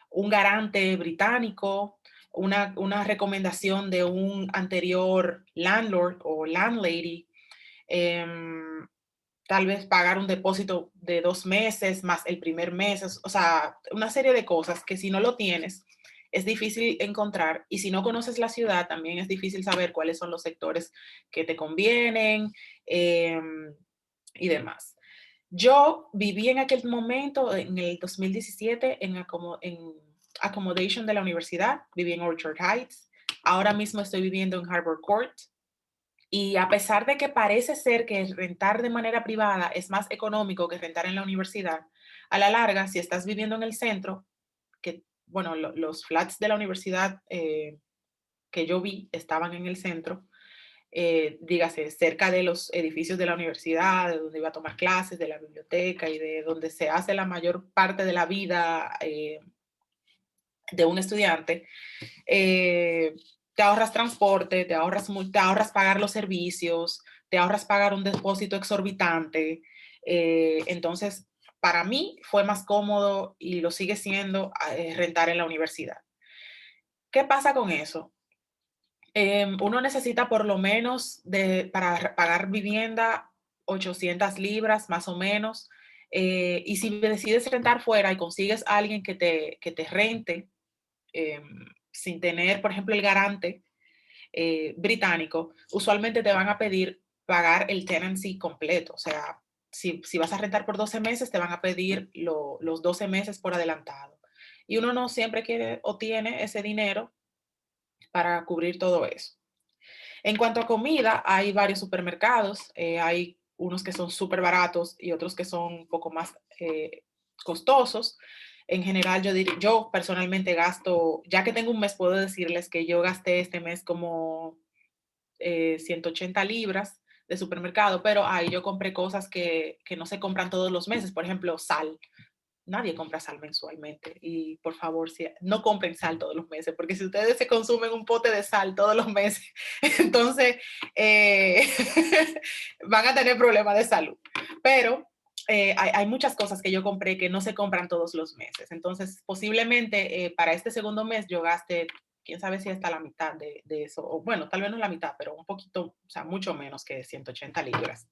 un garante británico, una recomendación de un anterior landlord o landlady, tal vez pagar un depósito de 2 meses más el primer mes, o sea, una serie de cosas que si no lo tienes, es difícil encontrar, y si no conoces la ciudad, también es difícil saber cuáles son los sectores que te convienen y demás. Yo viví en aquel momento, en el 2017, en Accommodation de la universidad, viví en Orchard Heights, ahora mismo estoy viviendo en Harbor Court, y a pesar de que parece ser que rentar de manera privada es más económico que rentar en la universidad, a la larga, si estás viviendo en el centro, que bueno, los flats de la universidad que yo vi estaban en el centro, dígase, cerca de los edificios de la universidad, de donde iba a tomar clases, de la biblioteca y de donde se hace la mayor parte de la vida de un estudiante. Te ahorras transporte, te ahorras pagar los servicios, te ahorras pagar un depósito exorbitante. Entonces, para mí fue más cómodo y lo sigue siendo rentar en la universidad. ¿Qué pasa con eso? Uno necesita por lo menos para pagar vivienda 800 libras más o menos. Y si decides rentar fuera y consigues a alguien que te rente sin tener, por ejemplo, el garante británico, usualmente te van a pedir pagar el tenancy completo. O sea, si vas a rentar por 12 meses, te van a pedir los 12 meses por adelantado. Y uno no siempre quiere o tiene ese dinero para cubrir todo eso. En cuanto a comida, hay varios supermercados. Hay unos que son súper baratos y otros que son un poco más costosos. En general, yo personalmente gasto, ya que tengo un mes, puedo decirles que yo gasté este mes como 180 libras de supermercado, pero ahí yo compré cosas que no se compran todos los meses. Por ejemplo, sal. Nadie compra sal mensualmente y por favor, no compren sal todos los meses, porque si ustedes se consumen un pote de sal todos los meses, entonces van a tener problemas de salud. Pero hay muchas cosas que yo compré que no se compran todos los meses. Entonces, posiblemente para este segundo mes yo gaste, quién sabe si hasta la mitad de eso, o bueno, tal vez no la mitad, pero un poquito, o sea, mucho menos que 180 libras.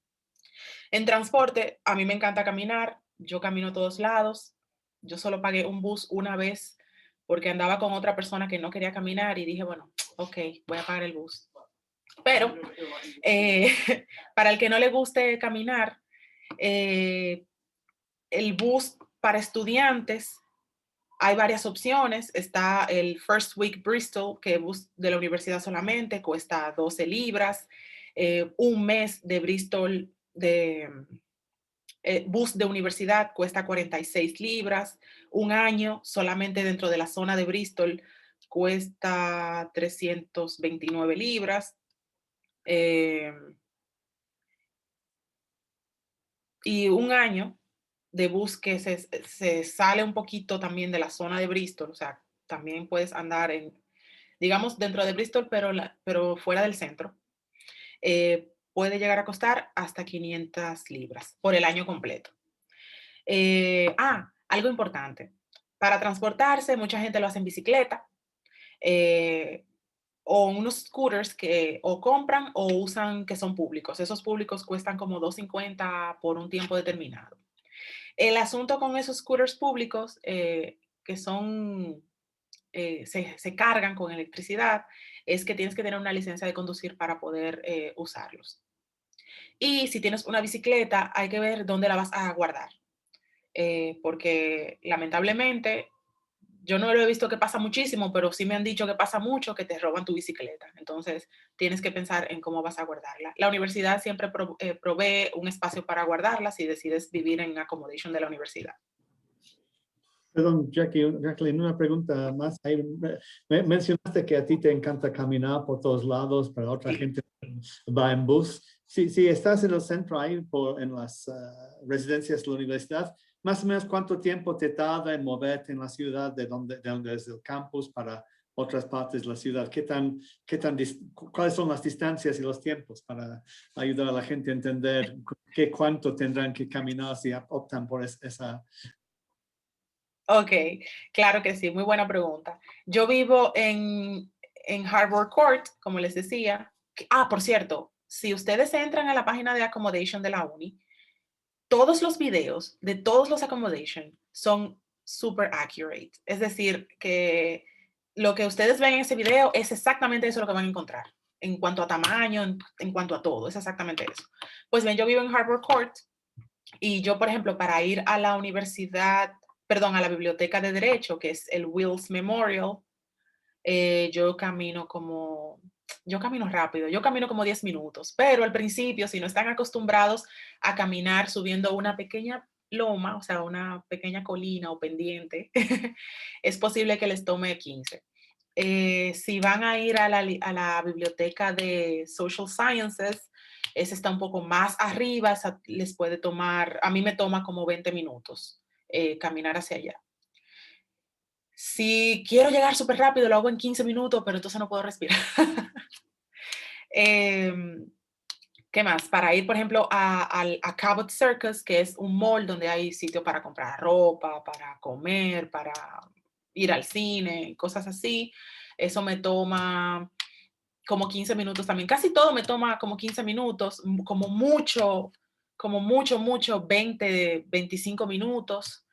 En transporte, a mí me encanta caminar, yo camino a todos lados, yo solo pagué un bus una vez porque andaba con otra persona que no quería caminar y dije, bueno, ok, voy a pagar el bus. Pero para el que no le guste caminar, el bus para estudiantes, hay varias opciones. Está el First Week Bristol, que es bus de la universidad solamente, cuesta 12 libras. Un mes de Bristol bus de universidad cuesta 46 libras. Un año solamente dentro de la zona de Bristol cuesta 329 libras. Y un año de bus que se sale un poquito también de la zona de Bristol, o sea, también puedes andar digamos, dentro de Bristol, pero fuera del centro. Puede llegar a costar hasta 500 libras por el año completo. Algo importante. Para transportarse, mucha gente lo hace en bicicleta o unos scooters que o compran o usan que son públicos. Esos públicos cuestan como $2.50 por un tiempo determinado. El asunto con esos scooters públicos que son, se cargan con electricidad, es que tienes que tener una licencia de conducir para poder usarlos. Y si tienes una bicicleta, hay que ver dónde la vas a guardar. Porque lamentablemente yo no lo he visto que pasa muchísimo, pero sí me han dicho que pasa mucho que te roban tu bicicleta. Entonces tienes que pensar en cómo vas a guardarla. La universidad siempre provee un espacio para guardarla si decides vivir en accommodation de la universidad. Perdón, Jacqueline, una pregunta más. Mencionaste que a ti te encanta caminar por todos lados, pero otra gente va en bus. Si estás en el centro ahí en las residencias de la universidad, más o menos ¿cuánto tiempo te tarda en moverte en la ciudad de donde es el campus para otras partes de la ciudad? ¿Cuáles son las distancias y los tiempos para ayudar a la gente a entender cuánto tendrán que caminar si optan por esa? Ok, claro que sí, muy buena pregunta. Yo vivo en Harvard Court, como les decía. Por cierto, si ustedes entran a la página de Accommodation de la Uni, todos los videos de todos los Accommodation son super accurate. Es decir, que lo que ustedes ven en ese video es exactamente eso lo que van a encontrar. En cuanto a tamaño, en cuanto a todo, es exactamente eso. Pues bien, yo vivo en Harvard Court y yo, por ejemplo, para ir a la a la biblioteca de Derecho, que es el Wills Memorial, yo camino rápido, yo camino como 10 minutos, pero al principio, si no están acostumbrados a caminar subiendo una pequeña loma, o sea, una pequeña colina o pendiente, es posible que les tome 15. Si van a ir a la biblioteca de Social Sciences, esa está un poco más arriba, esa les puede tomar, a mí me toma como 20 minutos caminar hacia allá. Si quiero llegar súper rápido, lo hago en 15 minutos, pero entonces no puedo respirar. ¿Qué más? Para ir, por ejemplo, a Cabot Circus, que es un mall donde hay sitio para comprar ropa, para comer, para ir al cine, cosas así. Eso me toma como 15 minutos también. Casi todo me toma como 15 minutos, como mucho, 20, 25 minutos.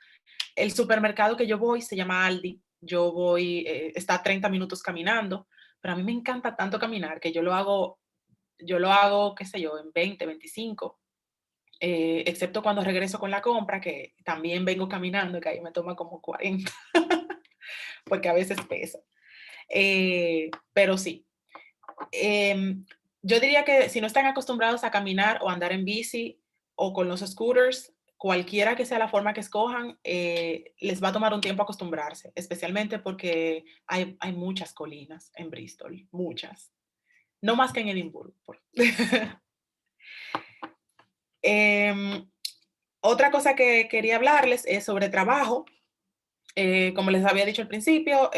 El supermercado que yo voy se llama Aldi. Yo voy, está a 30 minutos caminando, pero a mí me encanta tanto caminar que yo lo hago, qué sé yo, en 20, 25, excepto cuando regreso con la compra, que también vengo caminando, que ahí me toma como 40, porque a veces pesa. Pero sí. Yo diría que si no están acostumbrados a caminar o andar en bici o con los scooters, cualquiera que sea la forma que escojan, les va a tomar un tiempo acostumbrarse, especialmente porque hay muchas colinas en Bristol, muchas. No más que en Edimburgo. Otra cosa que quería hablarles es sobre trabajo. Como les había dicho al principio,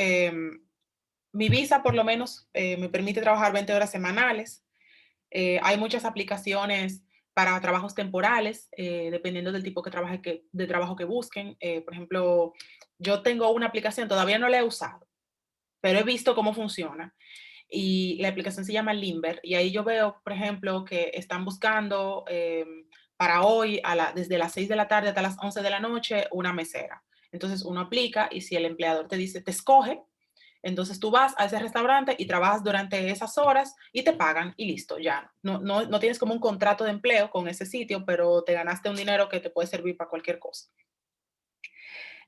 mi visa por lo menos me permite trabajar 20 horas semanales. Hay muchas aplicaciones para trabajos temporales, dependiendo del tipo de trabajo que busquen. Por ejemplo, yo tengo una aplicación, todavía no la he usado, pero he visto cómo funciona. Y la aplicación se llama Limber, y ahí yo veo, por ejemplo, que están buscando para hoy, desde las 6 de la tarde hasta las 11 de la noche, una mesera. Entonces uno aplica y si el empleador te dice, te escoge, entonces tú vas a ese restaurante y trabajas durante esas horas y te pagan y listo, ya. No tienes como un contrato de empleo con ese sitio, pero te ganaste un dinero que te puede servir para cualquier cosa.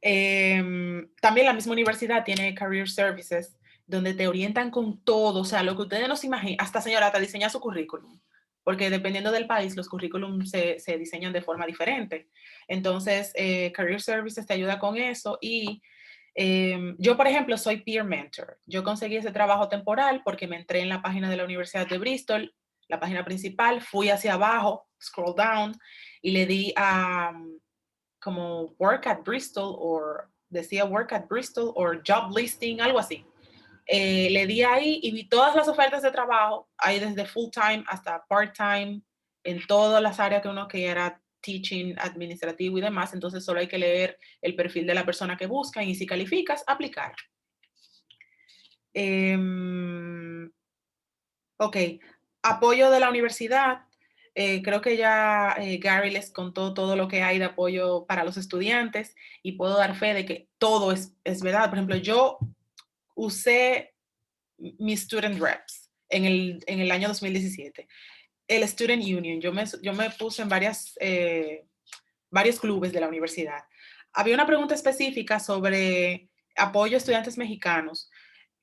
También la misma universidad tiene Career Services, donde te orientan con todo, o sea, lo que ustedes no se imaginan, hasta señora, hasta diseña su currículum, porque dependiendo del país, los currículums se diseñan de forma diferente. Entonces, Career Services te ayuda con eso y yo, por ejemplo, soy peer mentor. Yo conseguí ese trabajo temporal porque me entré en la página de la Universidad de Bristol, la página principal, fui hacia abajo, scroll down, y le di a como work at Bristol, o decía work at Bristol, o job listing, algo así. Le di ahí y vi todas las ofertas de trabajo, hay desde full time hasta part time, en todas las áreas que uno quiera, teaching, administrativo y demás. Entonces solo hay que leer el perfil de la persona que buscan y si calificas, aplicar. Ok, apoyo de la universidad. Creo que ya Gary les contó todo lo que hay de apoyo para los estudiantes y puedo dar fe de que todo es verdad. Por ejemplo, yo usé mis student reps en el año 2017. El Student Union, yo me puse en varios clubes de la universidad. Había una pregunta específica sobre apoyo a estudiantes mexicanos.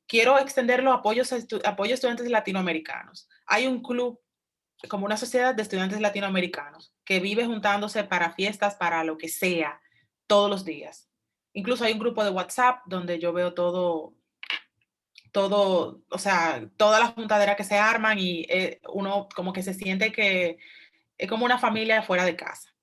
Quiero extenderlo a apoyo a estudiantes latinoamericanos. Hay un club, como una sociedad de estudiantes latinoamericanos, que vive juntándose para fiestas, para lo que sea, todos los días. Incluso hay un grupo de WhatsApp donde yo veo todo, o sea, todas las juntaderas que se arman y uno como que se siente que es como una familia fuera de casa.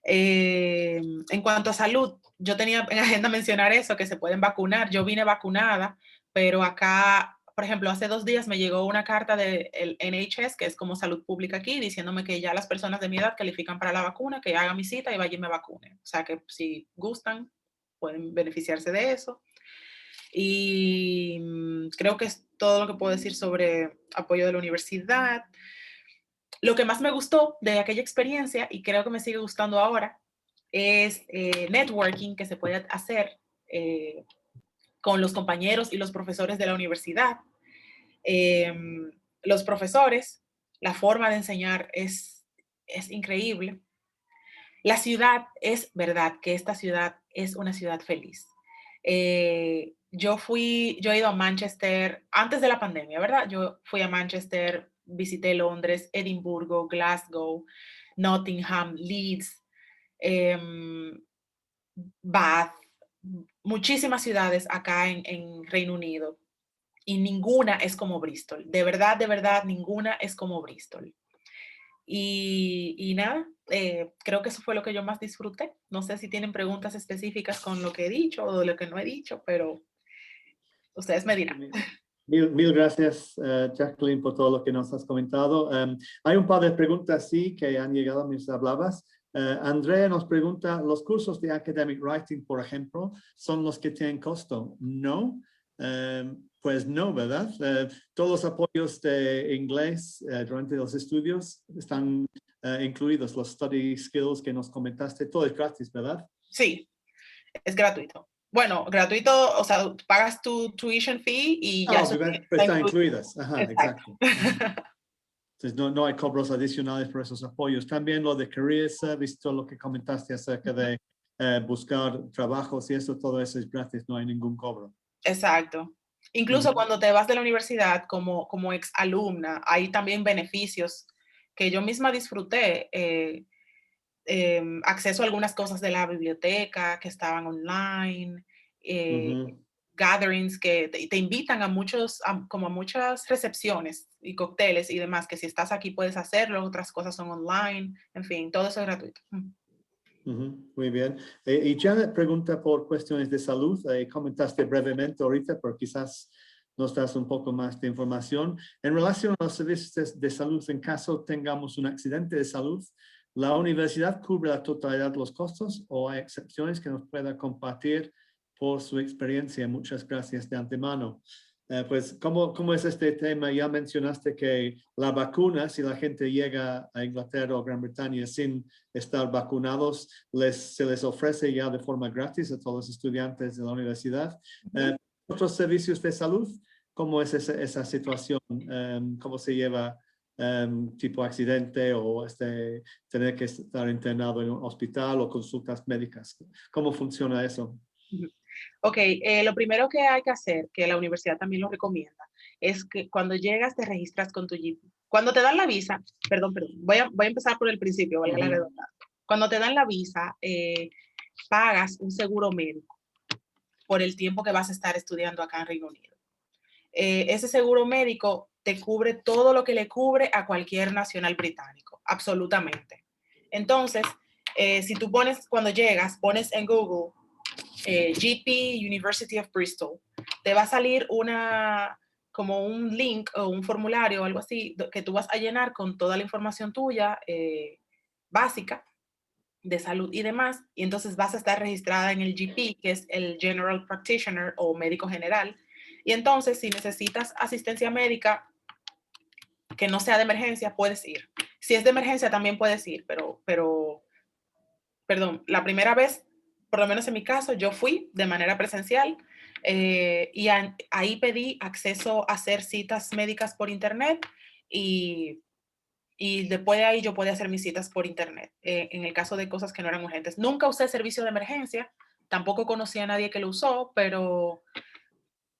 En cuanto a salud, yo tenía en agenda mencionar eso, que se pueden vacunar. Yo vine vacunada, pero acá, por ejemplo, hace 2 días me llegó una carta del NHS, que es como salud pública aquí, diciéndome que ya las personas de mi edad califican para la vacuna, que haga mi cita y vaya y me vacune. O sea que si gustan, pueden beneficiarse de eso. Y creo que es todo lo que puedo decir sobre apoyo de la universidad. Lo que más me gustó de aquella experiencia, y creo que me sigue gustando ahora, es networking que se puede hacer con los compañeros y los profesores de la universidad. Los profesores, la forma de enseñar es increíble. La ciudad, es verdad que esta ciudad es una ciudad feliz. Yo he ido a Manchester antes de la pandemia, ¿verdad? Yo fui a Manchester, visité Londres, Edimburgo, Glasgow, Nottingham, Leeds. Bath, muchísimas ciudades acá en Reino Unido, y ninguna es como Bristol. De verdad, ninguna es como Bristol. Y nada, creo que eso fue lo que yo más disfruté. No sé si tienen preguntas específicas con lo que he dicho o de lo que no he dicho, pero ustedes me dirán. Mil gracias, Jacqueline, por todo lo que nos has comentado. Hay un par de preguntas, sí, que han llegado mientras hablabas. Andrea nos pregunta, ¿los cursos de Academic Writing, por ejemplo, son los que tienen costo? No. Pues no, ¿verdad? Todos los apoyos de inglés durante los estudios están incluidos, los study skills que nos comentaste, todo es gratis, ¿verdad? Sí, es gratuito. Bueno, gratuito, o sea, pagas tu tuition fee y ya eso están incluidas. Ajá, exacto. Entonces no hay cobros adicionales por esos apoyos. También lo de Career Service, todo lo que comentaste acerca de buscar trabajos y eso, todo eso es gratis, no hay ningún cobro. Exacto. Incluso cuando te vas de la universidad como ex alumna, hay también beneficios que yo misma disfruté. Acceso a algunas cosas de la biblioteca que estaban online, gatherings que te invitan a muchas recepciones y cócteles y demás, que si estás aquí puedes hacerlo, otras cosas son online, en fin, todo eso es gratuito. Muy bien. Y Janet pregunta por cuestiones de salud. Comentaste brevemente ahorita, pero quizás nos das un poco más de información. En relación a los servicios de salud, en caso tengamos un accidente de salud, ¿la universidad cubre la totalidad de los costos o hay excepciones que nos pueda compartir por su experiencia? Muchas gracias de antemano. Pues, ¿cómo es este tema? Ya mencionaste que la vacuna, si la gente llega a Inglaterra o Gran Bretaña sin estar vacunados, se les ofrece ya de forma gratis a todos los estudiantes de la universidad. ¿Otros servicios de salud? ¿Cómo es esa situación? ¿Cómo se lleva tipo accidente o tener que estar internado en un hospital o consultas médicas? ¿Cómo funciona eso? Ok, lo primero que hay que hacer, que la universidad también lo recomienda, es que cuando llegas te registras con tu GP. Cuando te dan la visa, perdón, voy a empezar por el principio, valga la redundancia. Cuando te dan la visa, pagas un seguro médico por el tiempo que vas a estar estudiando acá en Reino Unido. Ese seguro médico te cubre todo lo que le cubre a cualquier nacional británico, absolutamente. Entonces, si tú cuando llegas, pones en Google GP University of Bristol, te va a salir como un link o un formulario o algo así que tú vas a llenar con toda la información tuya básica de salud y demás, y entonces vas a estar registrada en el GP, que es el General Practitioner o médico general, y entonces si necesitas asistencia médica que no sea de emergencia, puedes ir. Si es de emergencia también puedes ir, pero perdón, la primera vez, por lo menos en mi caso, yo fui de manera presencial y ahí pedí acceso a hacer citas médicas por internet y después de ahí yo podía hacer mis citas por internet en el caso de cosas que no eran urgentes. Nunca usé servicio de emergencia, tampoco conocí a nadie que lo usó, pero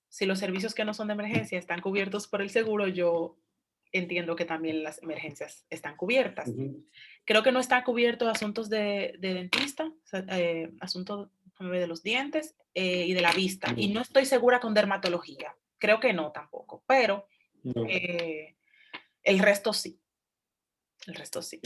si los servicios que no son de emergencia están cubiertos por el seguro, yo entiendo que también las emergencias están cubiertas. Creo que no está cubierto asuntos de dentista, asuntos de los dientes y de la vista. Y no estoy segura con dermatología. Creo que no tampoco, pero el resto sí. El resto sí.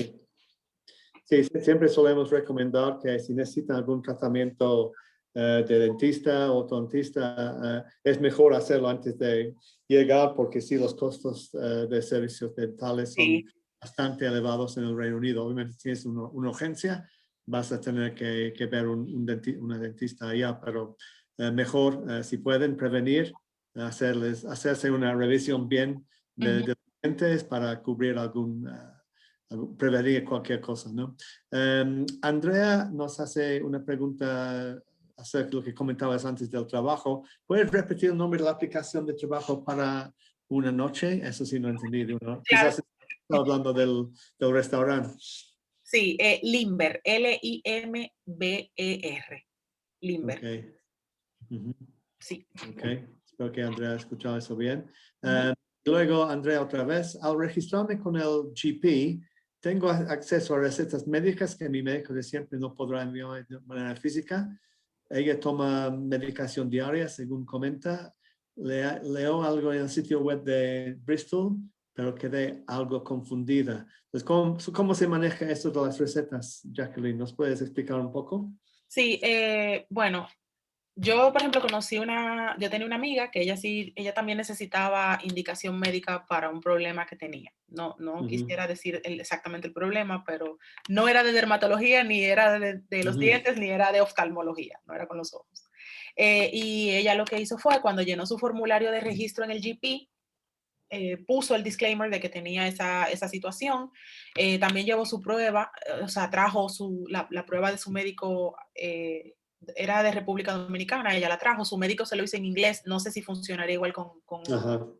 Sí, siempre solemos recomendar que si necesitan algún tratamiento de dentista o odontista, es mejor hacerlo antes de llegar porque sí, los costos de servicios dentales son bastante elevados en el Reino Unido. Obviamente, si tienes una urgencia, vas a tener que ver una dentista allá, pero mejor, si pueden prevenir, hacerse una revisión bien de los dientes para cubrir prevenir cualquier cosa, ¿no? Andrea nos hace una pregunta acerca de lo que comentabas antes del trabajo. ¿Puedes repetir el nombre de la aplicación de trabajo para una noche? Eso sí no entendí. Claro. Quizás está hablando del restaurante. Sí, Limber, Limber. Limber. Okay. Sí. Ok, espero que Andrea ha escuchado eso bien. Luego, Andrea, otra vez, al registrarme con el GP, tengo acceso a recetas médicas que mi médico de siempre no podrá enviar de manera física. Ella toma medicación diaria, según comenta. Leo algo en el sitio web de Bristol, pero quedé algo confundida. Entonces, ¿cómo se maneja esto de las recetas, Jacqueline? ¿Nos puedes explicar un poco? Sí, bueno, yo, por ejemplo, yo tenía una amiga que ella también necesitaba indicación médica para un problema que tenía. No quisiera decir exactamente el problema, pero no era de dermatología, ni era de los dientes, ni era de oftalmología, no era con los ojos. Y ella lo que hizo fue, cuando llenó su formulario de registro en el GP, puso el disclaimer de que tenía esa situación. También llevó su prueba, o sea, trajo la prueba de su médico, era de República Dominicana, ella la trajo, su médico se lo hizo en inglés, no sé si funcionaría igual con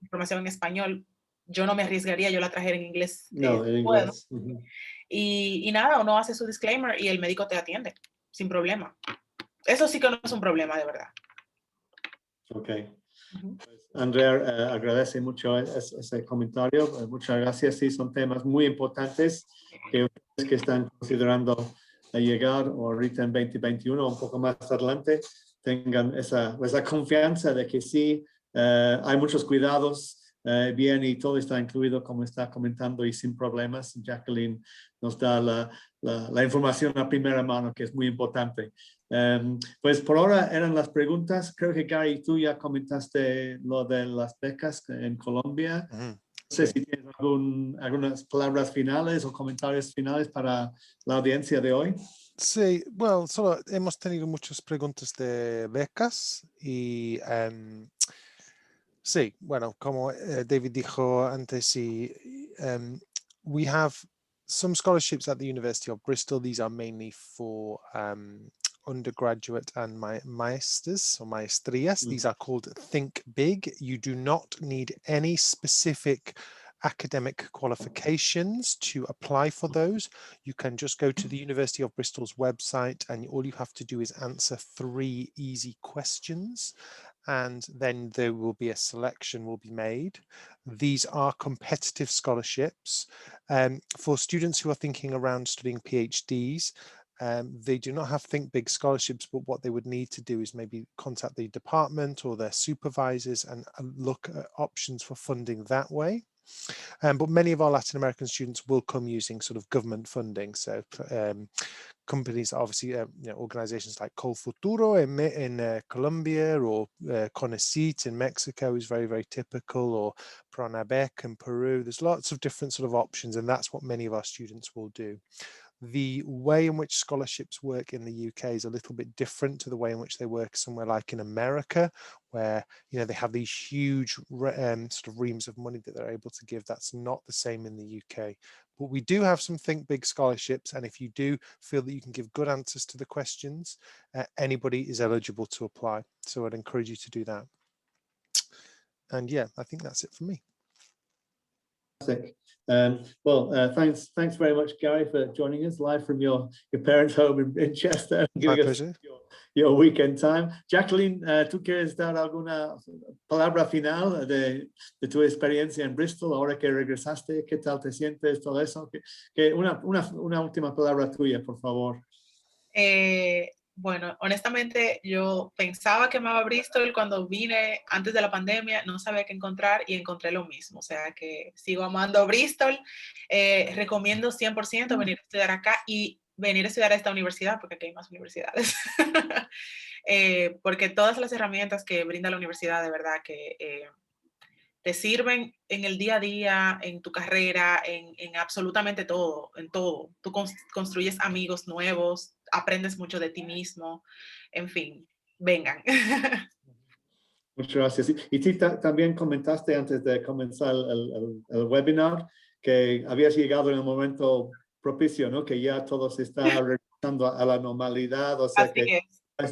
información en español. Yo no me arriesgaría, yo la trajera en inglés. No, en inglés. Y nada, uno hace su disclaimer y el médico te atiende, sin problema. Eso sí que no es un problema, de verdad. Ok. Andrea agradece mucho ese comentario. Muchas gracias. Sí, son temas muy importantes que ustedes que están considerando llegar o ahorita en 2021 un poco más adelante tengan esa confianza de que sí, hay muchos cuidados bien y todo está incluido como está comentando y sin problemas. Jacqueline nos da la información a primera mano, que es muy importante. Pues por ahora eran las preguntas. Creo que Gary, tú ya comentaste lo de las becas en Colombia. No sé si tienes algunas palabras finales o comentarios finales para la audiencia de hoy. Sí, bueno, solo hemos tenido muchas preguntas de becas y sí, bueno, como David dijo antes, sí, we have some scholarships at the University of Bristol. These are mainly for undergraduate and maesters or maestrías. These are called Think Big. You do not need any specific academic qualifications to apply for those. You can just go to the University of Bristol's website and all you have to do is answer 3 easy questions, and then there will be a selection will be made. These are competitive scholarships. For students who are thinking around studying PhDs, they do not have Think Big scholarships, but what they would need to do is maybe contact the department or their supervisors and look at options for funding that way. But many of our Latin American students will come using sort of government funding. So companies, obviously, organizations like Col Futuro in Colombia, or CONACYT in Mexico is very, very typical, or Pronabec in Peru. There's lots of different sort of options, and that's what many of our students will do. The way in which scholarships work in the UK is a little bit different to the way in which they work somewhere like in America, where they have these huge sort of reams of money that they're able to give. That's not the same in the UK. But we do have some Think Big scholarships, and if you do feel that you can give good answers to the questions, anybody is eligible to apply. So I'd encourage you to do that. And yeah, I think that's it for me. Thanks very much, Gary, for joining us live from your parents' home in Chester, and giving us your weekend time. Jacqueline, ¿tú quieres dar alguna palabra final de tu experiencia en Bristol ahora que regresaste? ¿Qué tal te sientes? Todo eso. Una última palabra tuya, por favor. Bueno, honestamente, yo pensaba que amaba Bristol cuando vine antes de la pandemia, no sabía qué encontrar y encontré lo mismo. O sea que sigo amando Bristol. Recomiendo 100% venir a estudiar acá y venir a estudiar a esta universidad, porque aquí hay más universidades. Porque todas las herramientas que brinda la universidad, de verdad que te sirven en el día a día, en tu carrera, en absolutamente todo, en todo. Tú construyes amigos nuevos, aprendes mucho de ti mismo, en fin, vengan. Muchas gracias. Y tú también comentaste antes de comenzar el webinar que habías llegado en el momento propicio, ¿no? Que ya todo se está regresando a la normalidad, o sea que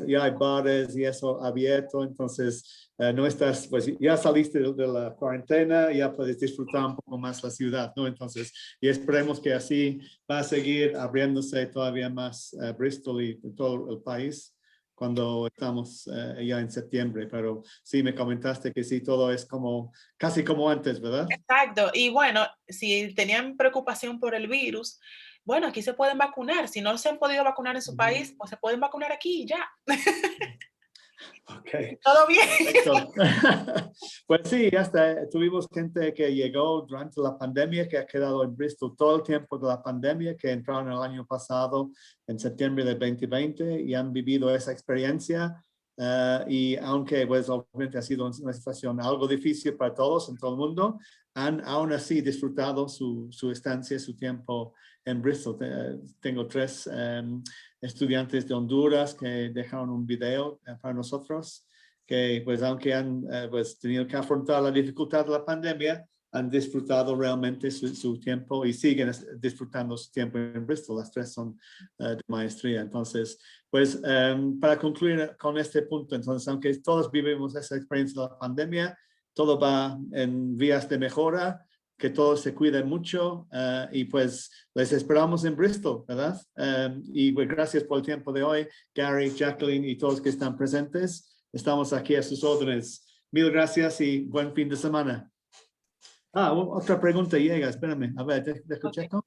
ya hay bares y eso abierto, entonces no estás, pues ya saliste de la cuarentena, ya puedes disfrutar un poco más la ciudad, ¿no? Entonces, y esperemos que así va a seguir abriéndose todavía más Bristol y todo el país. cuando estamos ya en septiembre, pero sí me comentaste que sí, todo es como, casi como antes, ¿verdad? Exacto, y bueno, si tenían preocupación por el virus, bueno, aquí se pueden vacunar, si no se han podido vacunar en su país, pues se pueden vacunar aquí y ya. Ok. Todo bien. Perfecto. Pues sí, hasta tuvimos gente que llegó durante la pandemia, que ha quedado en Bristol todo el tiempo de la pandemia, que entraron el año pasado, en septiembre del 2020, y han vivido esa experiencia. Y aunque pues obviamente ha sido una situación algo difícil para todos en todo el mundo, han aún así disfrutado su estancia, su tiempo en Bristol. Tengo 3 estudiantes de Honduras que dejaron un video para nosotros, que pues aunque han pues tenido que afrontar la dificultad de la pandemia, han disfrutado realmente su tiempo y siguen disfrutando su tiempo en Bristol. Las 3 son de maestría. Entonces, pues para concluir con este punto, entonces, aunque todos vivimos esa experiencia de la pandemia, todo va en vías de mejora, que todos se cuiden mucho y pues les esperamos en Bristol, ¿verdad? Y pues gracias por el tiempo de hoy, Gary, Jacqueline y todos que están presentes. Estamos aquí a sus órdenes. Mil gracias y buen fin de semana. Otra pregunta llega, espérame. A ver, dejo checo.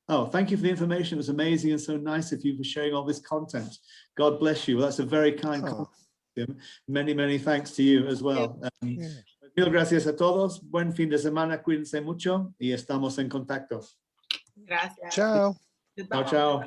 Oh, thank you for the information. It was amazing and so nice of you for sharing all this content. God bless you. Well, that's a very kind comment. Many, many thanks to you as well. Mil gracias a todos. Buen fin de semana. Cuídense mucho y estamos en contacto. Gracias. Chao. Chao, chao.